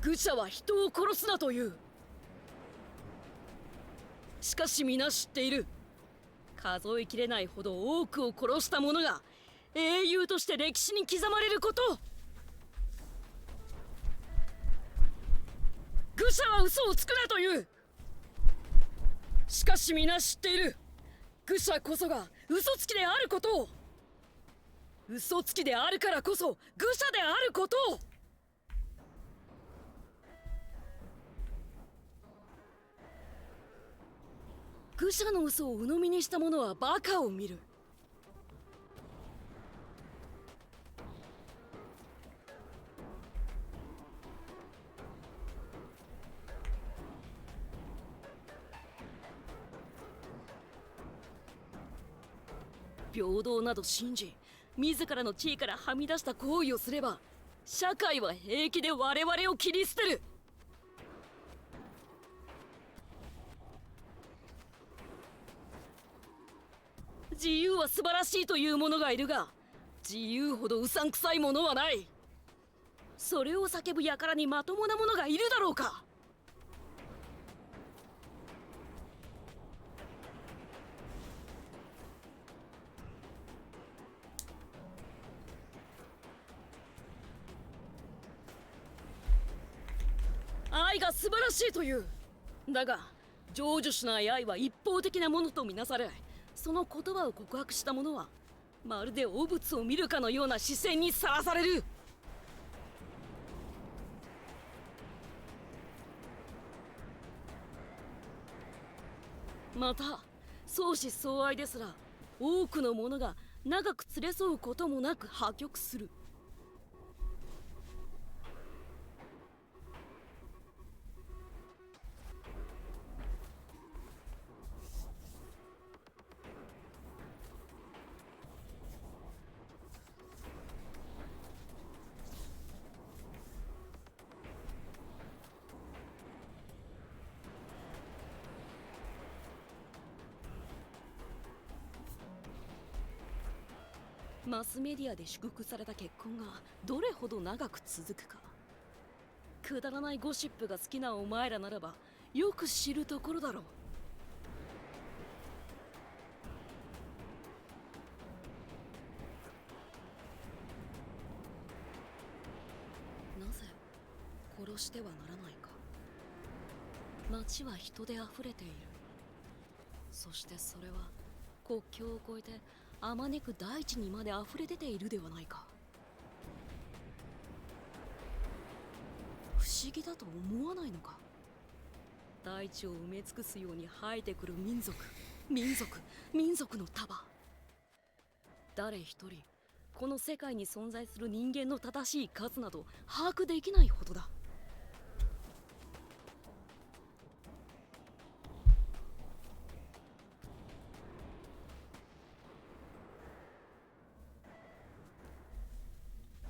愚者は人を殺すなという。しかし皆知っている。数えきれないほど多くを殺した者が英雄として歴史に刻まれること。愚者は嘘をつくなという。しかし皆知っている。愚者こそが嘘つきであることを。嘘つきであるからこそ愚者であることを。愚者の嘘を鵜呑みにした者はバカを見る。平等など信じ、自らの地位からはみ出した行為をすれば、社会は平気で我々を切り捨てる。自由は素晴らしいという者がいるが、自由ほどうさんくさいものはない。それを叫ぶ輩にまともな者がいるだろうか。愛が素晴らしいという。だが成就しない愛は一方的なものとみなされ、その言葉を告白した者はまるで汚物を見るかのような視線にさらされる。また相思相愛ですら多くの者が長く連れ添うこともなく破局する。マスメディアで祝福された結婚がどれほど長く続くか。くだらないゴシップが好きなお前らならばよく知るところだろう。なぜ殺してはならないか。街は人で溢れている。そしてそれは国境を越えてあまねく大地にまで溢れ出ているではないか。不思議だと思わないのか。大地を埋め尽くすように生えてくる民族の束。誰一人この世界に存在する人間の正しい数など把握できないほどだ。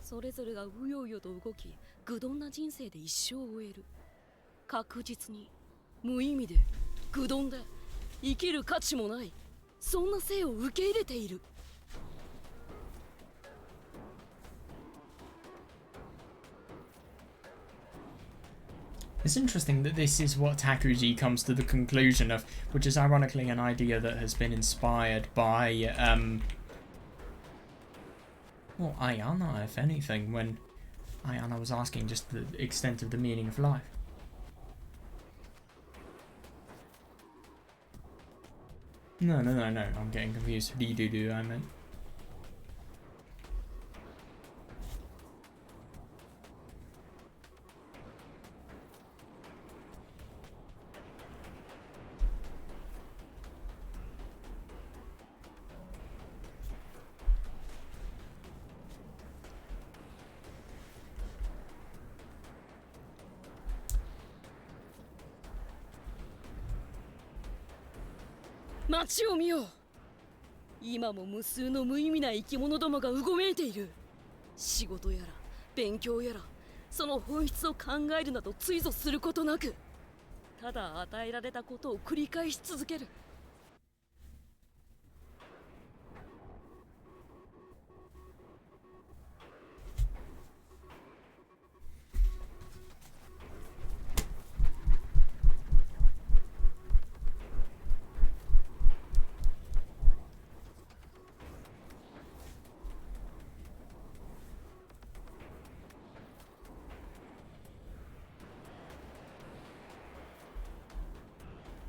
それぞれがうようよと動き、愚鈍な人生で一生を終える。確実に無意味で愚鈍で生きる価値もない、そんな生を受け入れている。It's interesting that this is what Takuji comes to the conclusion of, which is ironically an idea that has been inspired by well, Ayana, if anything, when Ayana was asking just the extent of the meaning of life. No, I'm getting confused. Ridudu, I meant. 街を見よう。今も無数の無意味な生き物どもがうごめいている。仕事やら勉強やらその本質を考えるなど追随することなく、ただ与えられたことを繰り返し続ける。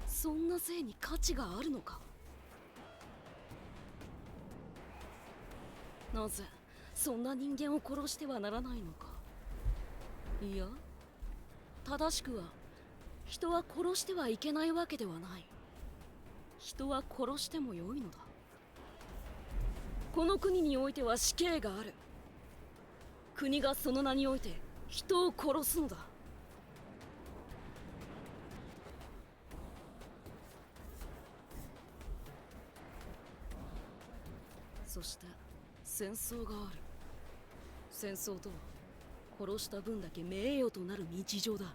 そんなせいに価値があるのか。なぜそんな人間を殺してはならないのか。いや、正しくは人は殺してはいけないわけではない。人は殺してもよいのだ。この国においては死刑がある。国がその名において人を殺すのだ。そして戦争がある。戦争とは殺した分だけ名誉となる日常だ。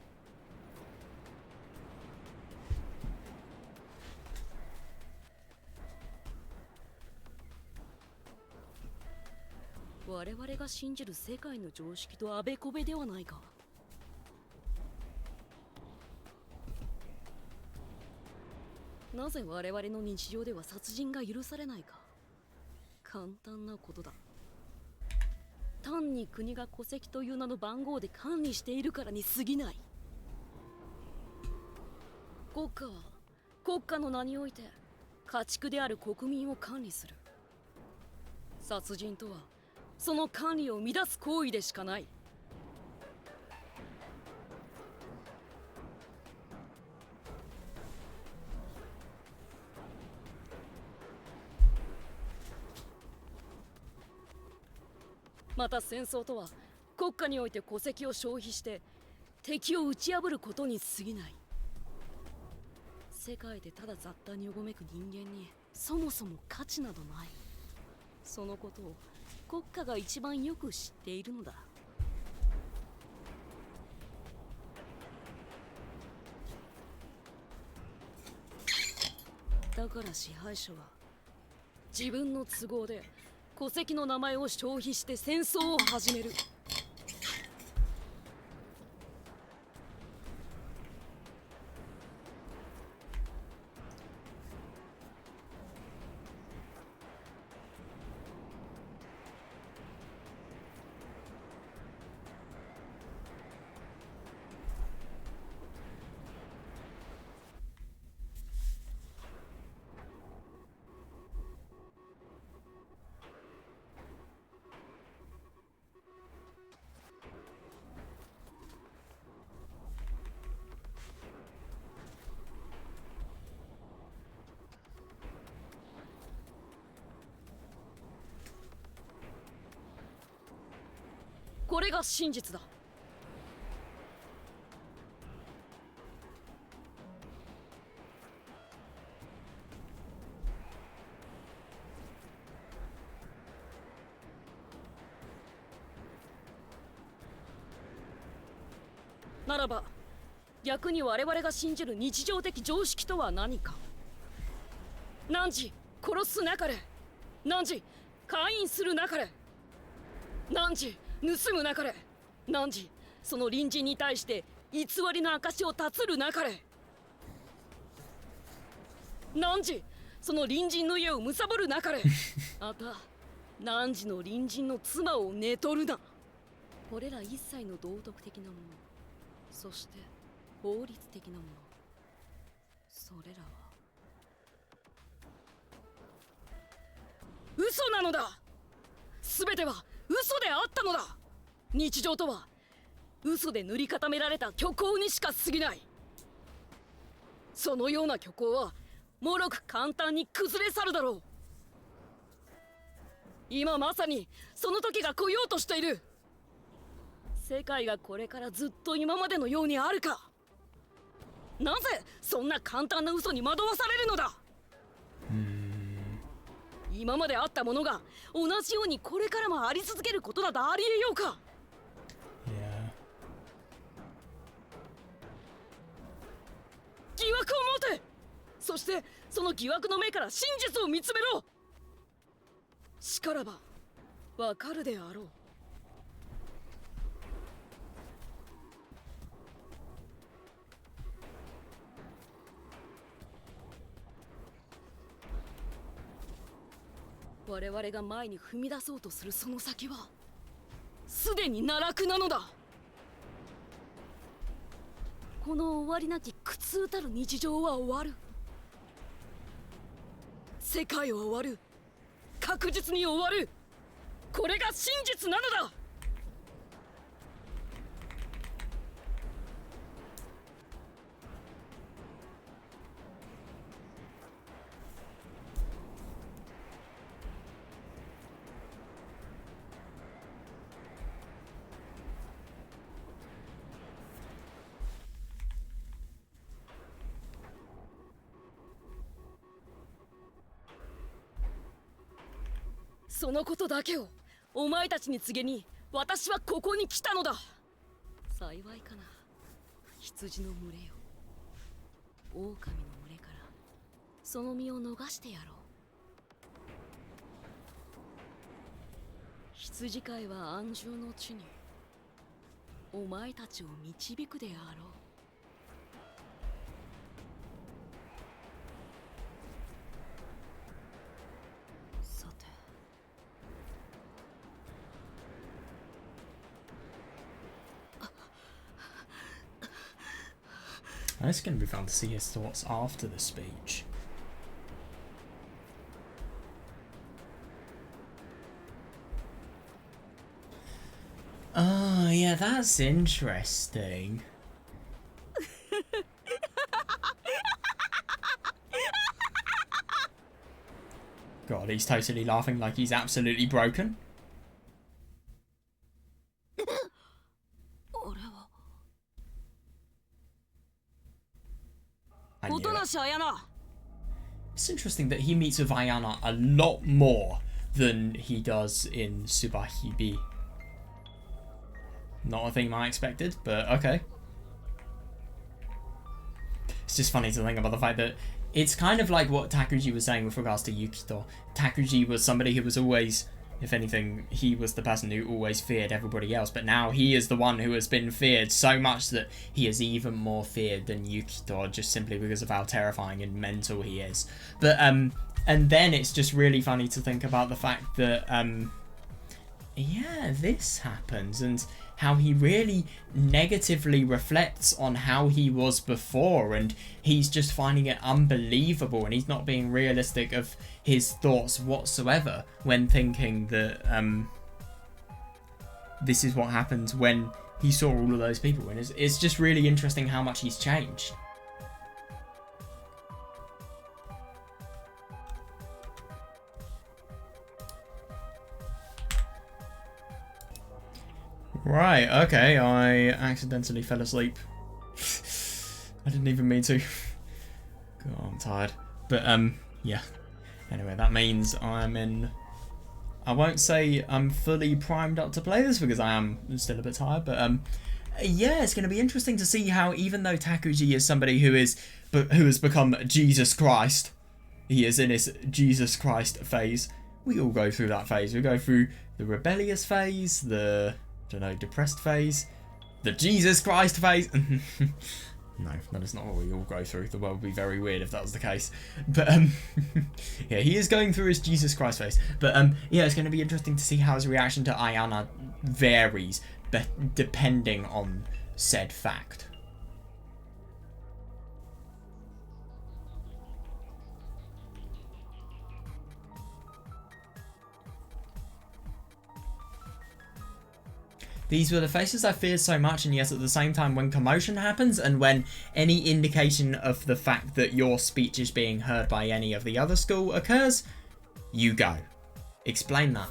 我々が信じる世界の常識とあべこべではないか。なぜ我々の日常では殺人が許されないか。簡単なことだ。単に国が戸籍という名の番号で管理しているからに過ぎない。国家は国家の名において家畜である国民を管理する。殺人とはその管理を乱す行為でしかない。また戦争とは国家において戸籍を消費して敵を打ち破ることに過ぎない。世界でただ雑多にうごめく人間にそもそも価値などない。そのことを国家が一番よく知っているのだ。だから支配者は自分の都合で戸籍の名前を消費して戦争を始める。これが真実だ。ならば逆に我々が信じる日常的常識とは何か。汝殺すなかれ、汝姦淫するなかれ、汝盗むなかれ、汝その隣人に対して偽りの証を立つるなかれ、汝その隣人の家を貪るなかれあた汝の隣人の妻を寝取るな。これら一切の道徳的なもの、そして法律的なもの、それらは嘘なのだ。全ては嘘であったのだ。日常とは嘘で塗り固められた虚構にしか過ぎない。そのような虚構はもろく簡単に崩れ去るだろう。今まさにその時が来ようとしている。世界がこれからずっと今までのようにあるか。なぜそんな簡単な嘘に惑わされるのだ。今まであったものが同じようにこれからもあり続けることなどありえようか。 Yeah. 疑惑を持て。そしてその疑惑の目から真実を見つめろ。しからばわかるであろう。我々が前に踏み出そうとするその先はすでに奈落なのだ。この終わりなき苦痛たる日常は終わる。世界は終わる。確実に終わる。これが真実なのだ。そのことだけをお前たちに告げに私はここに来たのだ。幸いかな、羊の群れよ。狼の群れからその身を逃してやろう。羊飼いは安住の地にお前たちを導くであろう。さて、 It's going to be fun to see his thoughts after the speech. Oh, yeah, that's interesting. God, he's totally laughing like he's absolutely broken. I knew it. It's interesting that he meets with Ayana a lot more than he does in Tsubahibi. Not a theme I expected, but okay. It's just funny to think about the fact that it's kind of like what Takuji was saying with regards to Yukito. Takuji was somebody who was always, if anything, he was the person who always feared everybody else, but now he is the one who has been feared so much that he is even more feared than Yukito, just simply because of how terrifying and mental he is. But and then it's just really funny to think about the fact that yeah, this happens, and how he really negatively reflects on how he was before, and he's just finding it unbelievable, and he's not being realistic of his thoughts whatsoever when thinking that this is what happened when he saw all of those people, and it's just really interesting how much he's changed. Right, okay, I accidentally fell asleep. I didn't even mean to. God, I'm tired. But, yeah. Anyway, that means I'm in... I won't say I'm fully primed up to play this because I am still a bit tired, but, yeah, it's going to be interesting to see how, even though Takuji is somebody who has become Jesus Christ, he is in his Jesus Christ phase. We all go through that phase. We go through the rebellious phase, the... I don't know, depressed phase, the Jesus Christ phase. No, that is not what we all go through. The world would be very weird if that was the case. But yeah, he is going through his Jesus Christ phase. But yeah, it's going to be interesting to see how his reaction to Ayana varies depending on said fact. These were the faces I feared so much, and yes, at the same time, when commotion happens and when any indication of the fact that your speech is being heard by any of the other school occurs, you go. Explain that.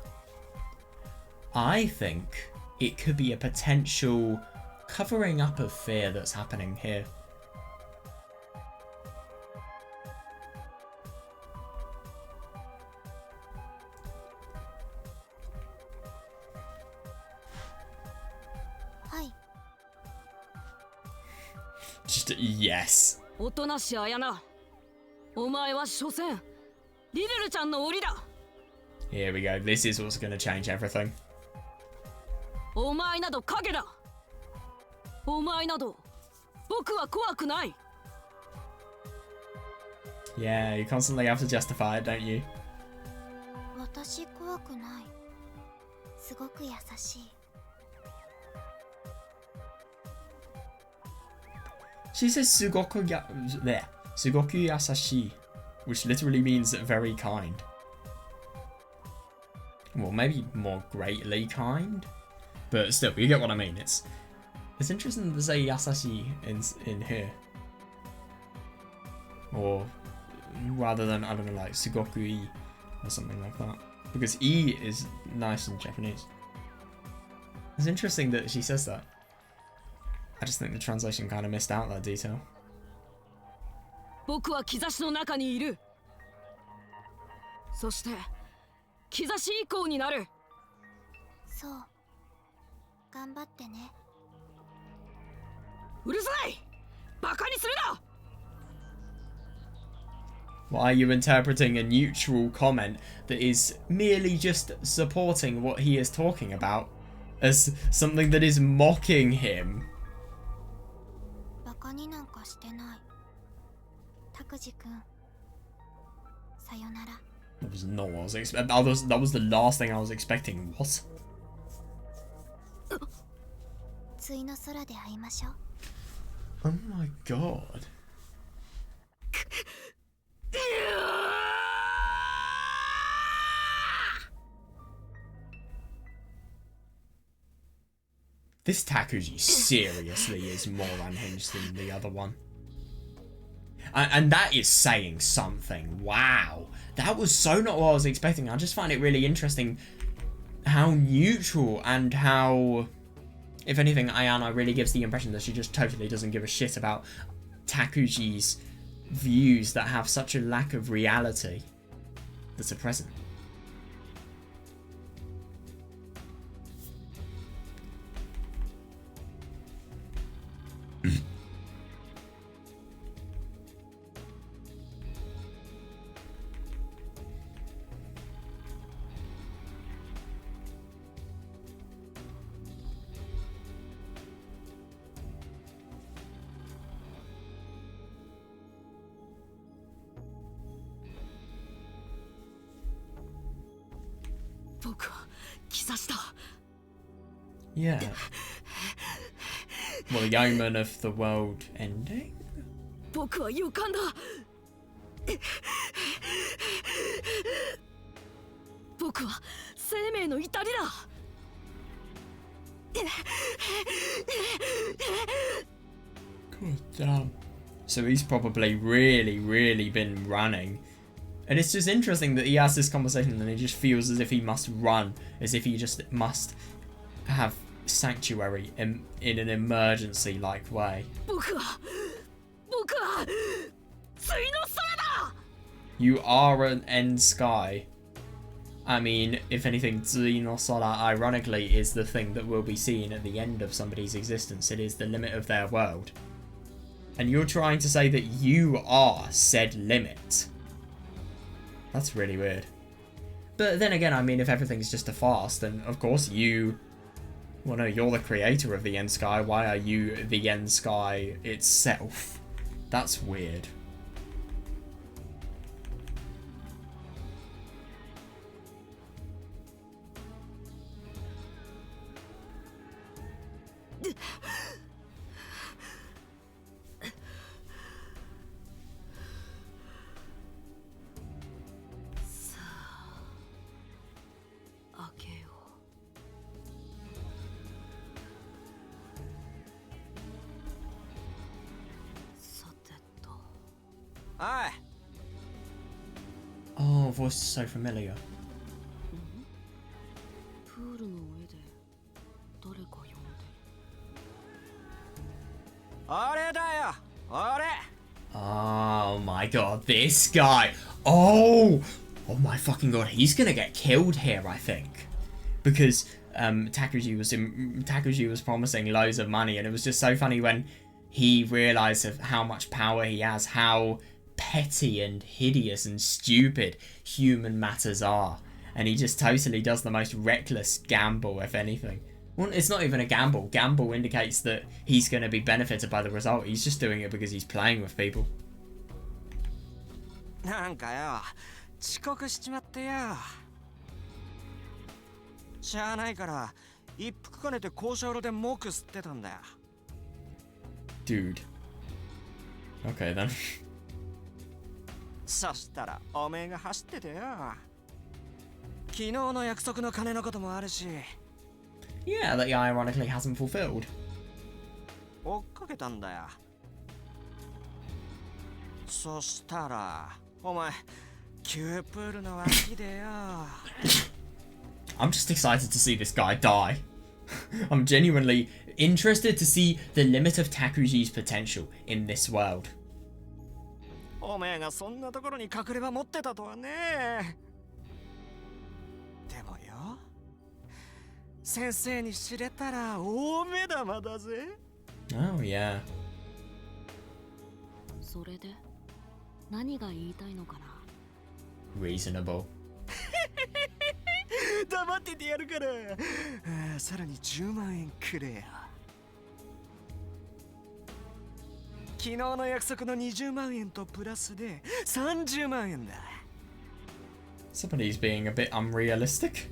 I think it could be a potential covering up of fear that's happening here. Just yes. おとなしあやな。お前は所詮リルルちゃんの檻だ。 Here we go. This is what's going to change everything. お前など影だ。お前など僕は怖くない。 Yeah, you constantly have to justify it, don't you? 私怖くない。すごく優しい。 She says Sugoku yasashi, which literally means very kind. Well, maybe more greatly kind, but still, you get what I mean. It's interesting to say yasashi in here, or rather than, I don't know, like Sugoku-i or something like that, because I is nice in Japanese. It's interesting that she says that. I just think the translation kind of missed out that detail. 僕は兆しの中にいる。そして兆し以降になる。そう。頑張ってね。うるさい。バカにするな。 Why are you interpreting a neutral comment that is merely just supporting what he is talking about as something that is mocking him? バカになんかしてない。拓司くん。さよなら。 That was not what I was expecting. That was the last thing I was expecting. What? 対の空で会いましょう。 Oh my god. This Takuji seriously is more unhinged than the other one. And that is saying something. Wow. That was so not what I was expecting. I just find it really interesting how neutral and how, if anything, Ayana really gives the impression that she just totally doesn't give a shit about Takuji's views that have such a lack of reality that's a present. Yeah. Well, the omen of the world ending? 僕は予感だ。僕は生命の至りだ。 God damn. So he's probably really been running. And it's just interesting that he has this conversation and he just feels as if he must run, as if he just must have sanctuary in an emergency like way. You are an end sky. I mean, if anything, Tsui no Sora ironically is the thing that will be seen at the end of somebody's existence. It is the limit of their world. And you're trying to say that you are said limit. That's really weird. But then again, I mean, if everything's just a farce, then of course you... Well, no, you're the creator of the End Sky. Why are you the End Sky itself? That's weird. Oh, voice is so familiar. プールの上で誰か呼んでる。あれだよ、あれ。 Oh my god, this guy. Oh my fucking god, he's gonna get killed here, I think. Because Takuji was promising loads of money, and it was just so funny when he realizes how much power he has, how petty and hideous and stupid human matters are. And he just totally does the most reckless gamble, if anything. Well, it's not even a gamble. Gamble indicates that he's going to be benefited by the result. He's just doing it because he's playing with people. なんかよ、遅刻しちまってよ。しゃあないから、一服かねて校舎裏で文句吸ってたんだよ。Dude. Okay then. そしたら、おめえが走っててよ。昨日の約束の金のこともあるし。Yeah, that he ironically hasn't fulfilled. 追っかけたんだよ。そしたら、お前、急プールの脇でよ。I'm just excited to see this guy die. I'm genuinely interested to see the limit of Takuji's potential in this world. おめえがそんなところに隠れ場持ってたとはね。でもよ、先生に知れたら大目玉だぜ。Oh yeah. それで何が言いたいのかな。 Reasonable. 黙っててやるから。さらに10万円くれよ。昨日の約束の20万円とプラスで30万円だ。Somebody's being a bit unrealistic.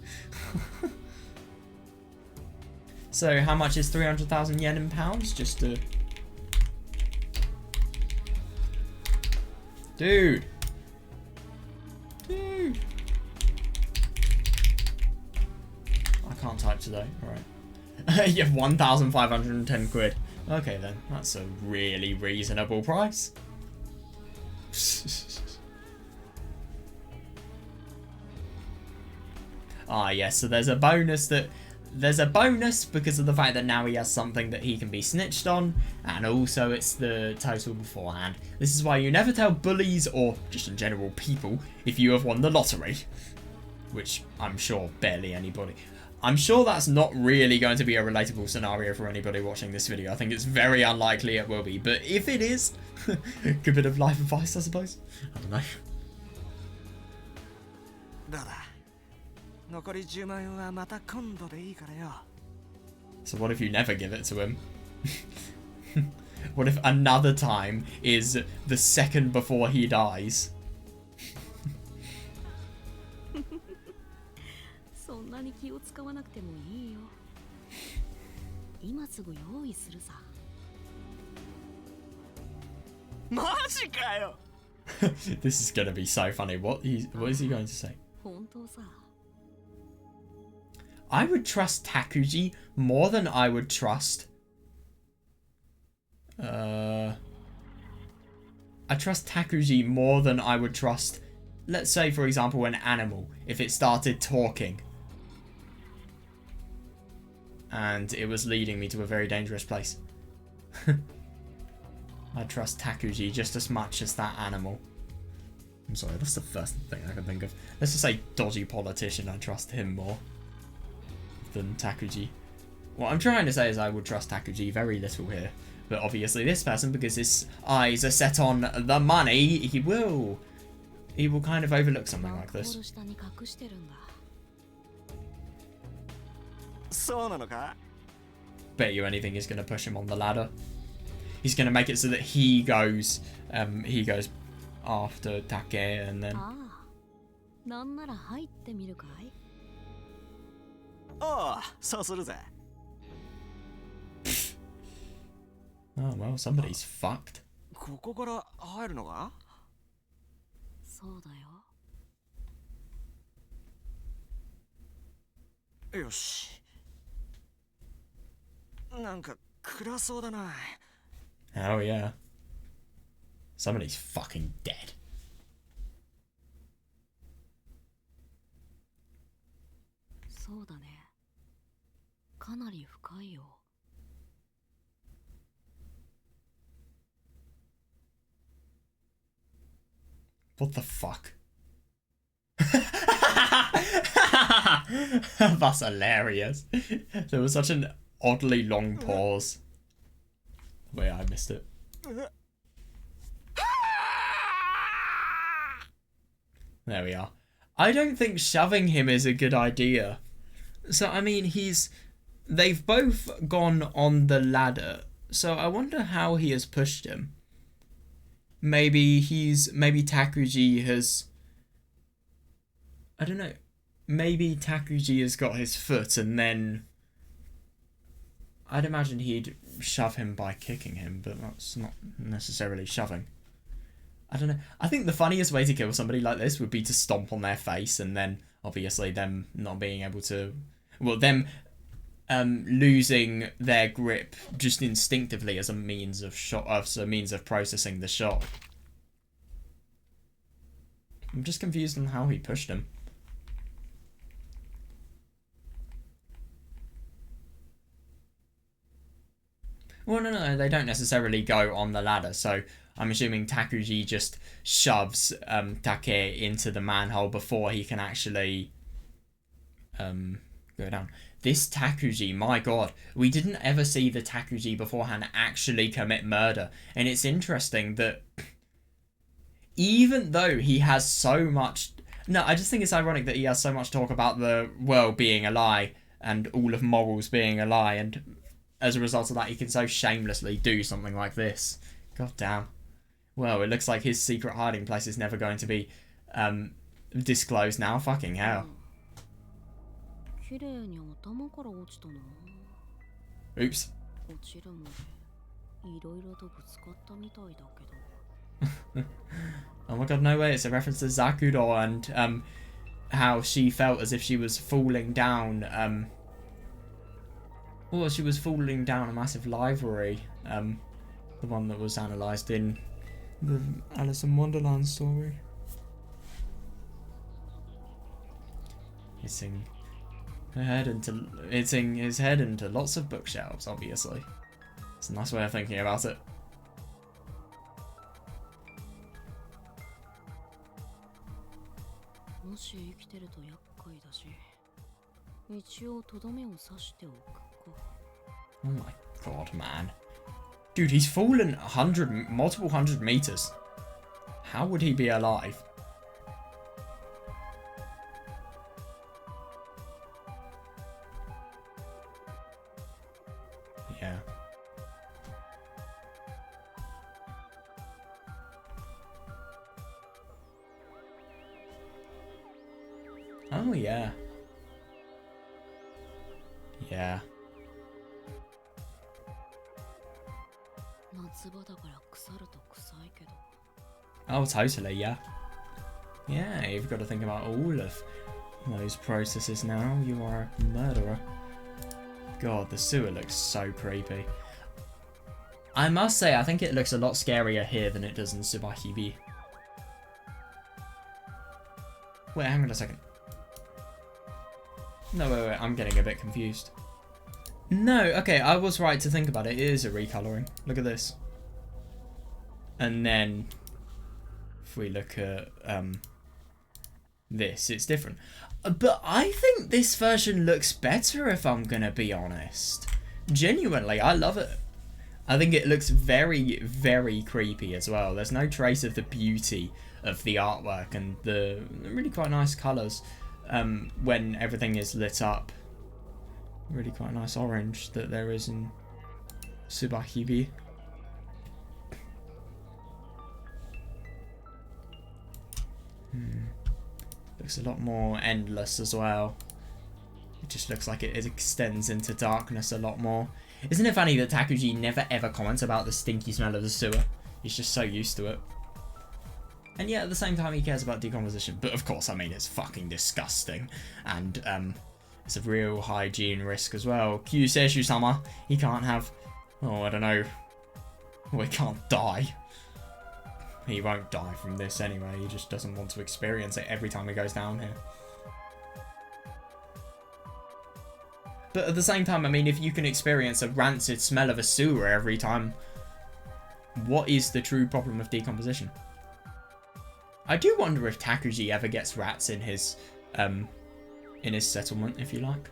So how much is 300,000 yen in pounds? Just to... Dude. Dude. I can't type today. Alright. You have 1,510 quid. Okay then. That's a really reasonable price. Ah, yes, so there's a bonus because of the fact that now he has something that he can be snitched on, and also it's the total beforehand. This is why you never tell bullies, or just in general people, if you have won the lottery. Which I'm sure barely anybody. I'm sure that's not really going to be a relatable scenario for anybody watching this video. I think it's very unlikely it will be, but if it is, good bit of life advice, I suppose. I don't know. どうだ。残り10万円はまた今度でいいからよ。 So what if you never give it to him? What if another time is the second before he dies? そんなに気を使わなくてもいいよ。今すぐ用意するさ。マジかよ。 This is gonna be so funny. What is he going to say? 本当さ。 I would trust Takuji more than I would trust... I trust Takuji more than I would trust, let's say, for example, an animal. If it started talking and it was leading me to a very dangerous place. I trust Takuji just as much as that animal. I'm sorry, that's the first thing I can think of. Let's just say dodgy politician, I trust him more than Takuji. What I'm trying to say is I would trust Takuji very little here. But obviously this person, because his eyes are set on the money, he will kind of overlook something like this. そうなのか? Bet you anything he's going to push him on the ladder. He's going to make it so that he goes after Take and then... なんなら入ってみるかい? ああ、そうするぜ。 Oh well, somebody's fucked. ここから入るのか? そうだよ。よし。なんか暗そうだな。 Oh yeah. Somebody's fucking dead. そうだね。かなり深いよ。 What the fuck? That's hilarious. There was such an oddly long pause. Wait, I missed it. There we are. I don't think shoving him is a good idea. So, I mean, they've both gone on the ladder. So I wonder how he has pushed him. Maybe Takuji has... I don't know. Maybe Takuji has got his foot and then... I'd imagine he'd shove him by kicking him, but that's not necessarily shoving. I don't know. I think the funniest way to kill somebody like this would be to stomp on their face and then obviously them not being able to... Well, them losing their grip just instinctively as a means of processing the shot. I'm just confused on how he pushed him. Well, no, they don't necessarily go on the ladder, so I'm assuming Takuji just shoves Take into the manhole before he can actually go down. This Takuji, my god, we didn't ever see the Takuji beforehand actually commit murder, and it's interesting that even though he has so much... No, I just think it's ironic that he has so much talk about the world being a lie and all of morals being a lie, and as a result of that, he can so shamelessly do something like this. God damn. Well, it looks like his secret hiding place is never going to be disclosed now. Fucking hell. Oops. Oh my god, no way. It's a reference to Zakuro and how she felt as if she was falling down... Well, she was falling down a massive library, the one that was analysed in the Alice in Wonderland story. Hitting his head into lots of bookshelves, obviously. It's a nice way of thinking about it. Oh my god, man. Dude, he's fallen multiple hundred meters. How would he be alive? Yeah. Oh, yeah. Yeah. Oh, totally, yeah. Yeah, you've got to think about all of those processes now. You are a murderer. God, the sewer looks so creepy. I must say, I think it looks a lot scarier here than it does in Tsubahibi. Wait, hang on a second. No, wait, I'm getting a bit confused. No, okay, I was right to think about it. It is a recoloring. Look at this. And then, if we look at this, it's different. But I think this version looks better, if I'm gonna be honest. Genuinely, I love it. I think it looks very, very creepy as well. There's no trace of the beauty of the artwork and the really quite nice colours when everything is lit up. Really quite nice orange that there is in Tsubahibi. Looks a lot more endless as well. It just looks like it extends into darkness a lot more. Isn't it funny that Takuji never ever comments about the stinky smell of the sewer? He's just so used to it. And yet at the same time he cares about decomposition. But of course, I mean, it's fucking disgusting. And it's a real hygiene risk as well. Kyuseishu-sama, he can't have... Oh, I don't know. Well, he can't die. He won't die from this anyway. He just doesn't want to experience it every time he goes down here. But at the same time, I mean, if you can experience a rancid smell of a sewer every time, what is the true problem of decomposition? I do wonder if Takuji ever gets rats in his settlement, if you like.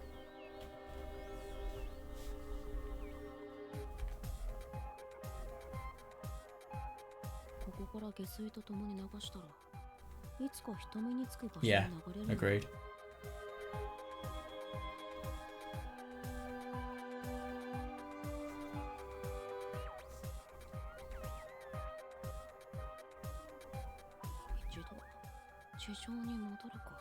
下水と共に流したらいつか人目につく場所に Yeah, 流れる。 agreed. 一度地上に戻るか。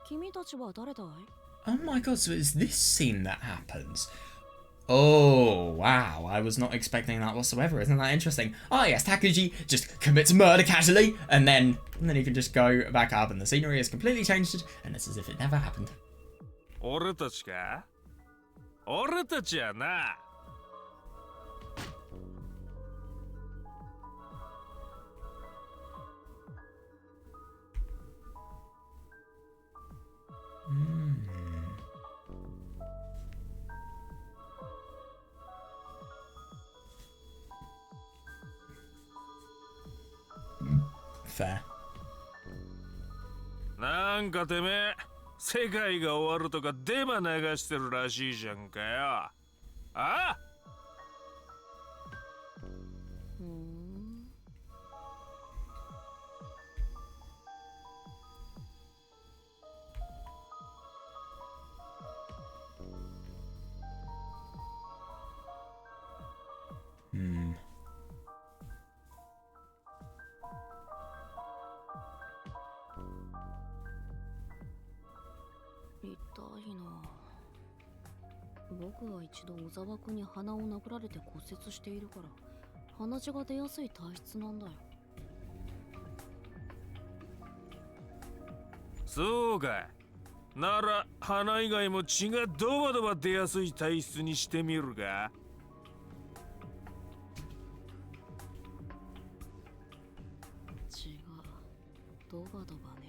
君たちは誰だい？ Oh my god, so it's this scene that happens. Oh, wow, I was not expecting that whatsoever. Isn't that interesting? Oh yes, Takuji just commits murder casually, and then he can just go back up and the scenery has completely changed, and it's as if it never happened. 俺たちか？俺たちはな。Fair. なんかてめえ、世界が終わるとかデマ流してるらしいじゃんかよ。ああ？痛いな。僕は一度小沢君に鼻を殴られて骨折しているから鼻血が出やすい体質なんだよ。そうか。なら鼻以外も血がドバドバ出やすい体質にしてみるか。血がドバドバね。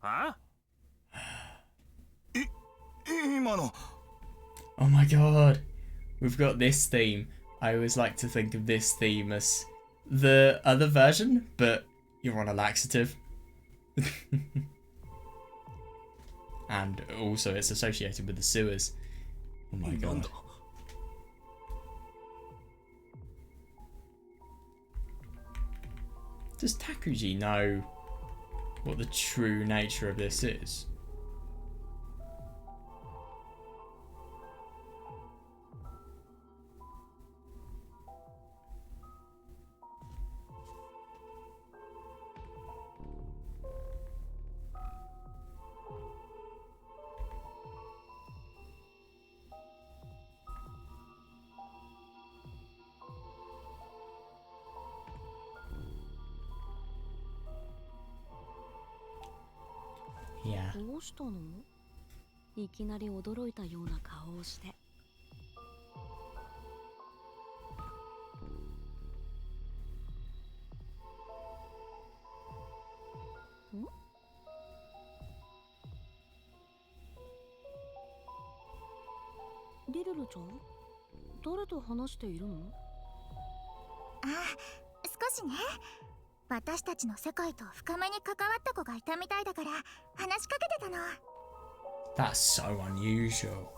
あ？今の。 Oh my god, we've got this theme. I always like to think of this theme as the other version, but you're on a laxative. And also it's associated with the sewers. Oh my god. Does Takuji know what the true nature of this is? Yeah. どうしたの？いきなり驚いたような顔をして。ん？リルルちゃん？誰と話しているの？あ、少しね。私たちの世界と深めに関わった子がいたみたいだから話しかけてたの。 That's so unusual.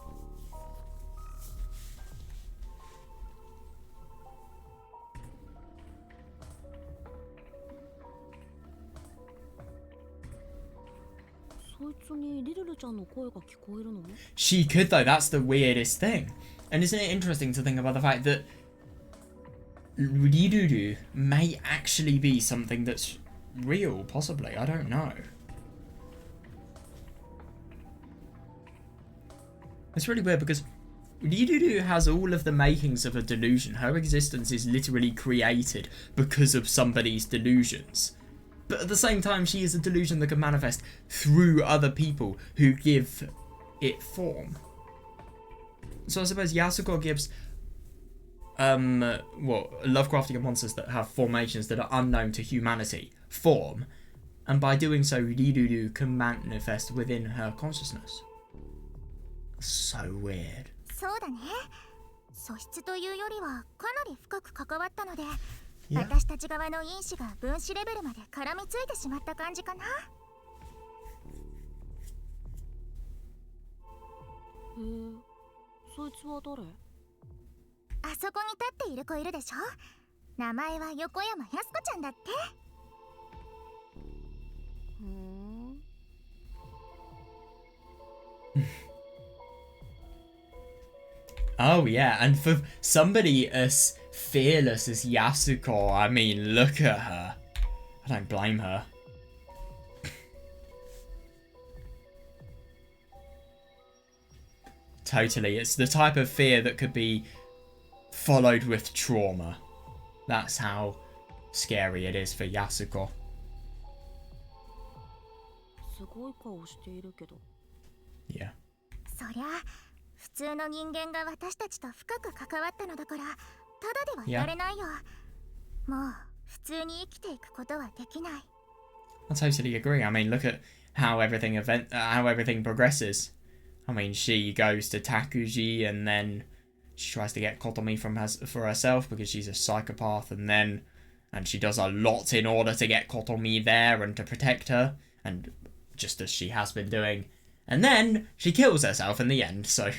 She could though, that's the weirdest thing. And isn't it interesting to think about the fact that Riruru may actually be something that's real, possibly, I don't know. It's really weird because Riruru has all of the makings of a delusion. Her existence is literally created because of somebody's delusions. But at the same time, she is a delusion that can manifest through other people who give it form. So I suppose Yasuko gives Lovecraftian monsters that have formations that are unknown to humanity form, and by doing so Riruru can manifest within her consciousness. So weird. そうだね。素質というよりはかなり深く関わったので、Yeah. 私たち側の因子が分子レベルまで絡みついてしまった感じかな。へえ、そいつは誰？あそこに立っている子いるでしょ。名前は横山やすこちゃんだって。ふん。Oh yeah, and for somebody as fearless as Yasuko, I mean, look at her. I don't blame her. Totally, it's the type of fear that could be followed with trauma. That's how scary it is for Yasuko. すごい顔しているけど。Yeah. そりゃ普通の人間が私たちと深く関わったのだから、ただではいられないよ。もう普通に生きていくことはできない。I totally agree. I mean, look at how everything progresses. I mean, she goes to Takuji and then she tries to get Kotomi for herself because she's a psychopath, and she does a lot in order to get Kotomi there and to protect her, and just as she has been doing. And then she kills herself in the end, so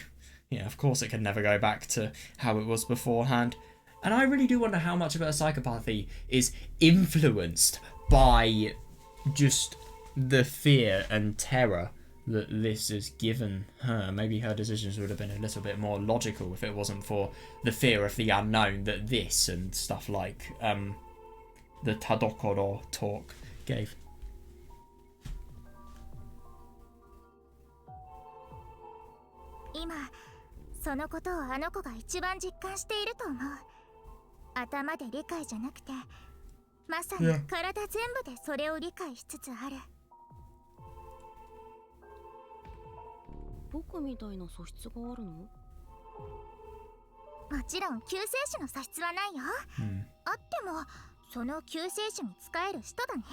yeah, of course it can never go back to how it was beforehand. And I really do wonder how much of her psychopathy is influenced by just the fear and terror that this has given her. Maybe her decisions would have been a little bit more logical if it wasn't for the fear of the unknown that this and stuff like the Tadokoro talk gave. 今そのことをあの子が一番実感していると思う。頭で理解じゃなくて、まさに体全部でそれを理解しつつある。僕みたいな素質があるの？もちろん救世主の素質はないよ。あってもその救世主に使える人だね。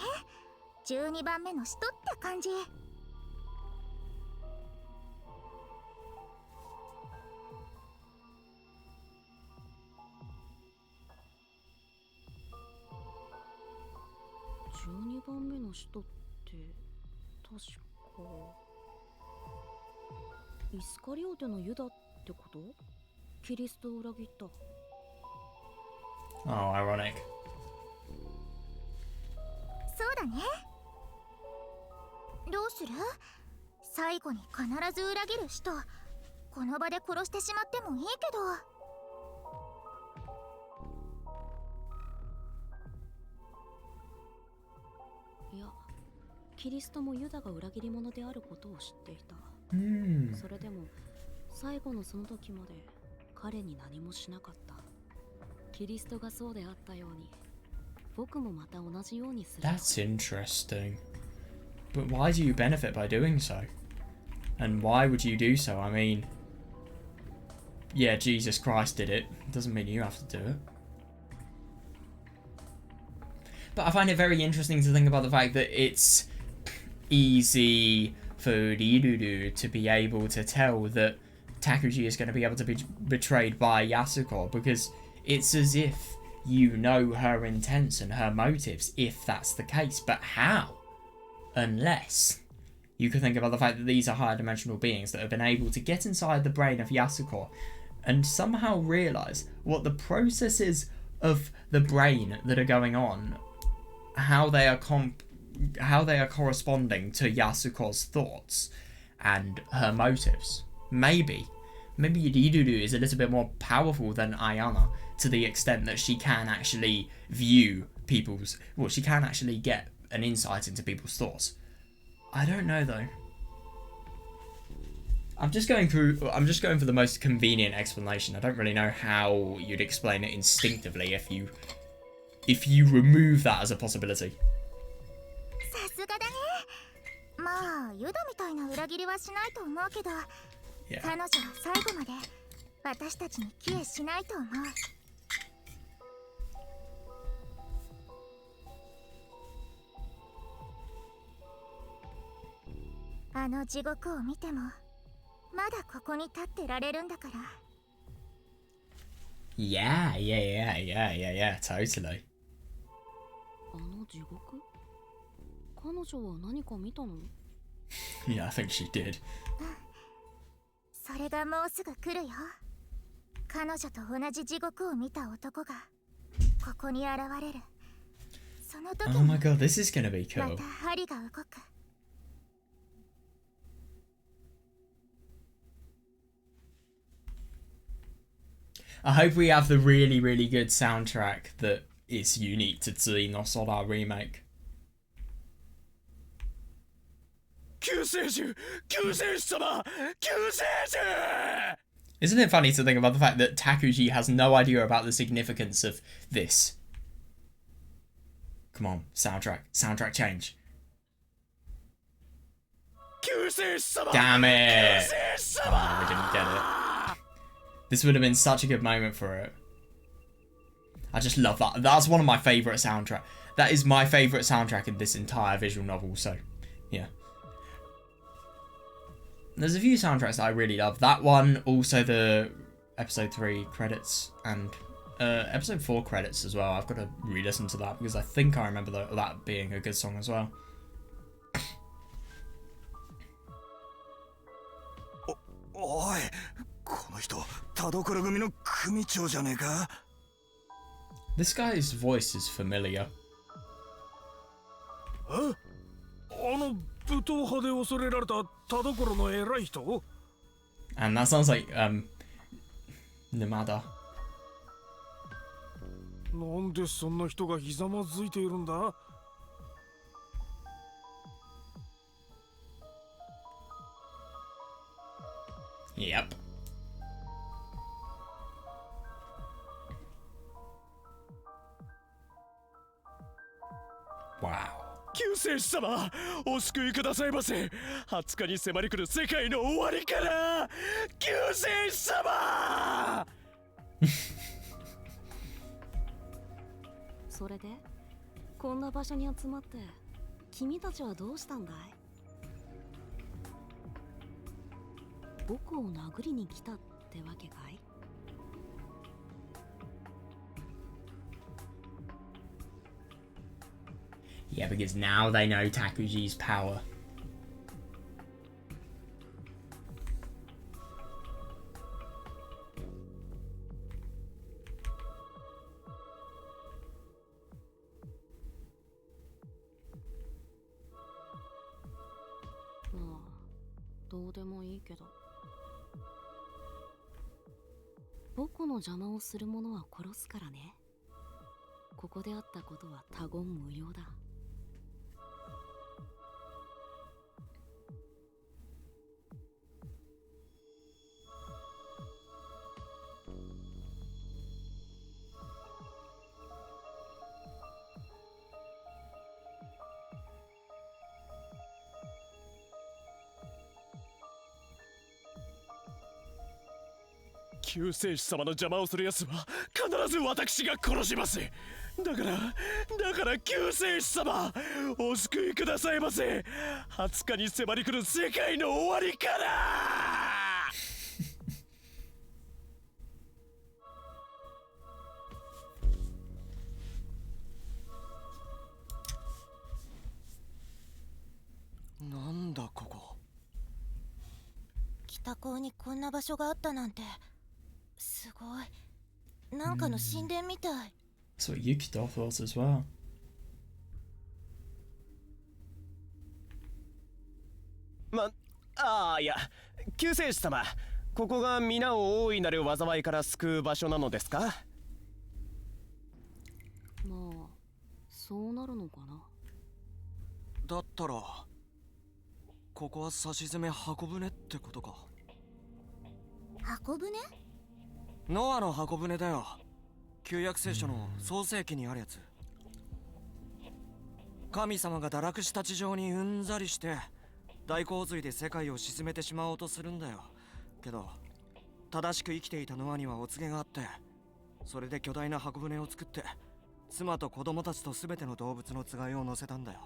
12番目の人って感じ。12番目の人って確かイスカリオテのユダってこと？キリストを裏切った。Oh, ironic. そうだね。どうする？最後に必ず裏切る人、この場で殺してしまってもいいけど。いや、キリストもユダが裏切り者であることを知っていた。それでも最後のその時まで彼に何もしなかった。キリストがそうであったように、僕もまた同じようにする。That's interesting. But why do you benefit by doing so? And why would you do so? I mean, yeah, Jesus Christ did it. Doesn't mean you have to do it. But I find it very interesting to think about the fact that it's easy for Riruru to be able to tell that Takuji is going to be able to be betrayed by Yasuko, because it's as if you know her intents and her motives, if that's the case. But how? Unless you could think about the fact that these are higher dimensional beings that have been able to get inside the brain of Yasuko and somehow realise what the processes of the brain that are going on, how they are corresponding to Yasuko's thoughts and her motives. Maybe Riruru is a little bit more powerful than Ayana, to the extent that she can actually view people's... Well, she can actually get an insight into people's thoughts. I don't know, though. I'm just going for the most convenient explanation. I don't really know how you'd explain it instinctively if you remove that as a possibility. さすがだね。まあユダみたいな裏切りはしないと思うけど、彼女は最後まで私たちに帰依しないと思う。あの地獄を見てもまだここに立ってられるんだから。Yeah, totally. の地獄？彼女は何か見たの？ Yeah, I think she did. それがもうすぐ来るよ。彼女と同じ地獄を見た男がここに現れる。その時 Oh my に god, this is gonna be ま cool. た針が動く。I hope we have the really, really good soundtrack that is unique to Tsui no Sora Remake. 救世主救世主様救世主 Isn't it funny to think about the fact that Takuji has no idea about the significance of this? Come on, soundtrack change. 救世主様 Damn it! 救世主 Oh, 様 we didn't get it. This would have been such a good moment for it. I just love that. That's one of my favourite soundtrack. That is my favourite soundtrack in this entire visual novel, so, yeah. There's a few soundtracks that I really love. That one, also the episode 3 credits, and episode 4 credits as well. I've got to re-listen to that because I think I remember that being a good song as well. おい、この人田所組の組長じゃねえか。 This guy's voice is familiar. 武闘派で恐れられた田所の偉い人？ And that sounds like, Namada. なんでそんな人がひざまずいているんだ？ Yep. Wow. 救世主様お救いくださいませ。20日に迫り来る世界の終わりから救世主様それでこんな場所に集まって君たちはどうしたんだい？僕を殴りに来たってわけかい？ Yeah, because now they know Takuji's power. Ma, どうでもいいけど。僕の邪魔をする者は殺すからね。ここであったことは他言無用だ。救世主様の邪魔をする奴は必ず私が殺します。だから救世主様お救いくださいませ。20日に迫り来る世界の終わりからなんだここ。北高にこんな場所があったなんてすごい。なんかの神殿みたい。That's what Yukito thought as well. いや救世主様ここが皆を大いなる災いから救う場所なのですか？まあそうなるのかな。だったらここはさしずめ箱舟ってことか。箱舟？ノアの箱舟だよ。旧約聖書の創世記にあるやつ。神様が堕落した地上にうんざりして大洪水で世界を沈めてしまおうとするんだよ。けど正しく生きていたノアにはお告げがあって、それで巨大な箱舟を作って妻と子供たちと全ての動物のつがいを乗せたんだよ。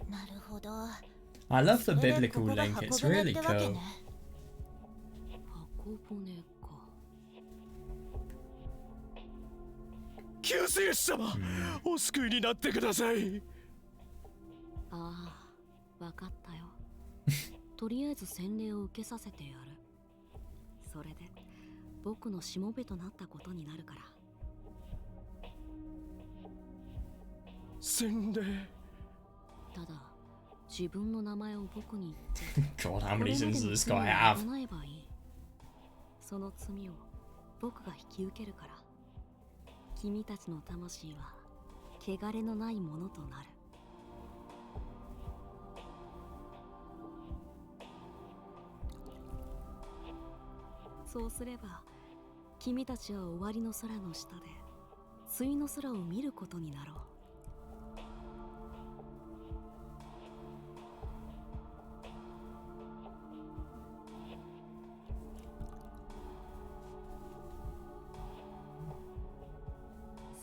なるほど。I love the それで biblical ここが link. 箱 It's 舟 really ってわけ cool. ね。箱舟か。救世主様、お救いになってください。ああ、わかったよ。とりあえず洗礼を受けさせてやる。それで僕のしもべとなったことになるから。洗礼。ただ自分の名前を僕に言って God, how こ many れまで sins の does this 罪を guy have? 行えばいい。その罪を僕が引き受けるから。君たちの魂は汚れのないものとなる。そうすれば君たちは終わりの空の下で対の空を見ることになろう。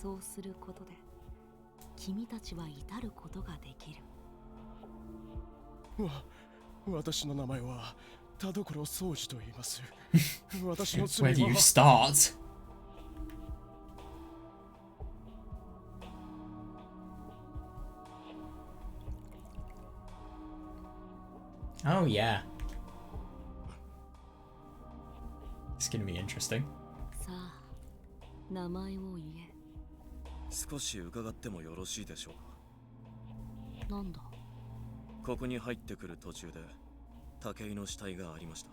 そうすることで君たちは至ることができる。私の名前は田所宗司と言います。私の Where 罪 do you は start? Oh yeah. It's gonna be interesting. さあ名前を言え。少し伺ってもよろしいでしょうか。なんだ。ここに入ってくる途中で武井の死体がありました。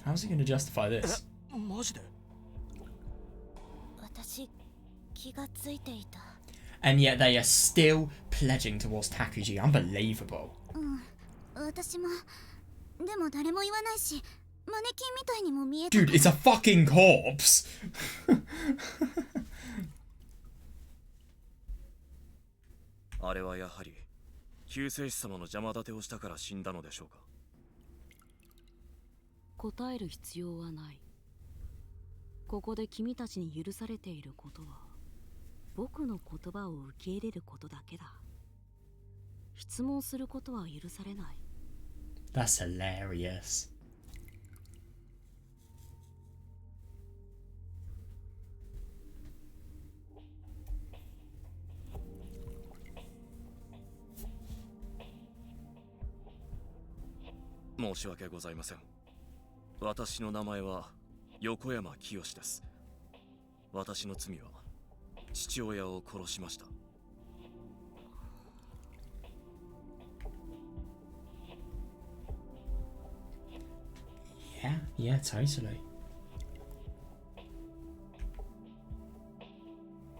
How's he gonna justify this? マジで？私気がついていた。 And yet they are still pledging towards Takuji. Unbelievable. 私も。でも誰も言わないし、マネキンみたいにも見えた。 Dude, it's a fucking corpse. あれはやはり救世主様の邪魔立てをしたから死んだのでしょうか。答える必要はない。ここで君たちに許されていることは僕の言葉を受け入れることだけだ。質問することは許されない。 That's hilarious. 申し訳ございません。私の名前は横山清です。私の罪は父親を殺しました。Yeah, totally.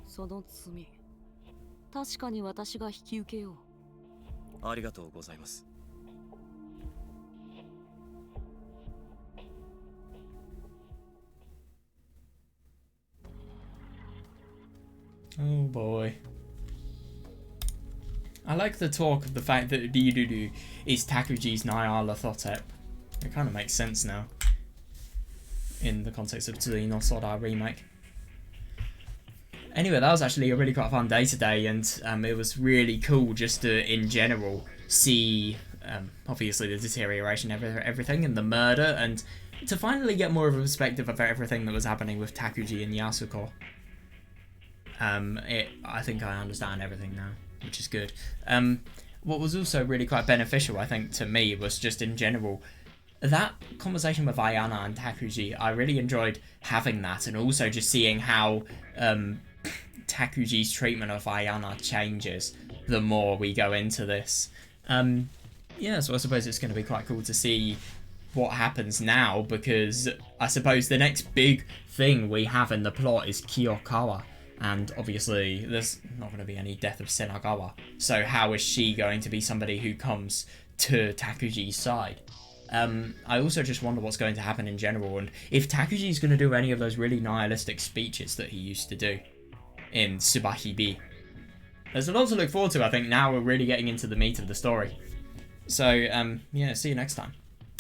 その罪、確かに私が引き受けよう。ありがとうございます。Oh boy. I like the talk of the fact that Ryudu is Takuji's Nyala Thotep. It kind of makes sense now. In the context of Tsui no Sora Remake. Anyway, that was actually a really quite fun day today, and it was really cool just to, in general, see obviously the deterioration of everything and the murder, and to finally get more of a perspective of everything that was happening with Takuji and Yasuko. I think I understand everything now, which is good. What was also really quite beneficial, I think, to me was just in general, that conversation with Ayana and Takuji. I really enjoyed having that, and also just seeing how Takuji's treatment of Ayana changes the more we go into this. Yeah, so I suppose it's going to be quite cool to see what happens now, because I suppose the next big thing we have in the plot is Kiyokawa. And obviously, there's not going to be any death of Senagawa. So how is she going to be somebody who comes to Takuji's side? I also just wonder what's going to happen in general, and if Takuji's going to do any of those really nihilistic speeches that he used to do in Tsubahibi. There's a lot to look forward to, I think. Now we're really getting into the meat of the story. So, yeah, see you next time.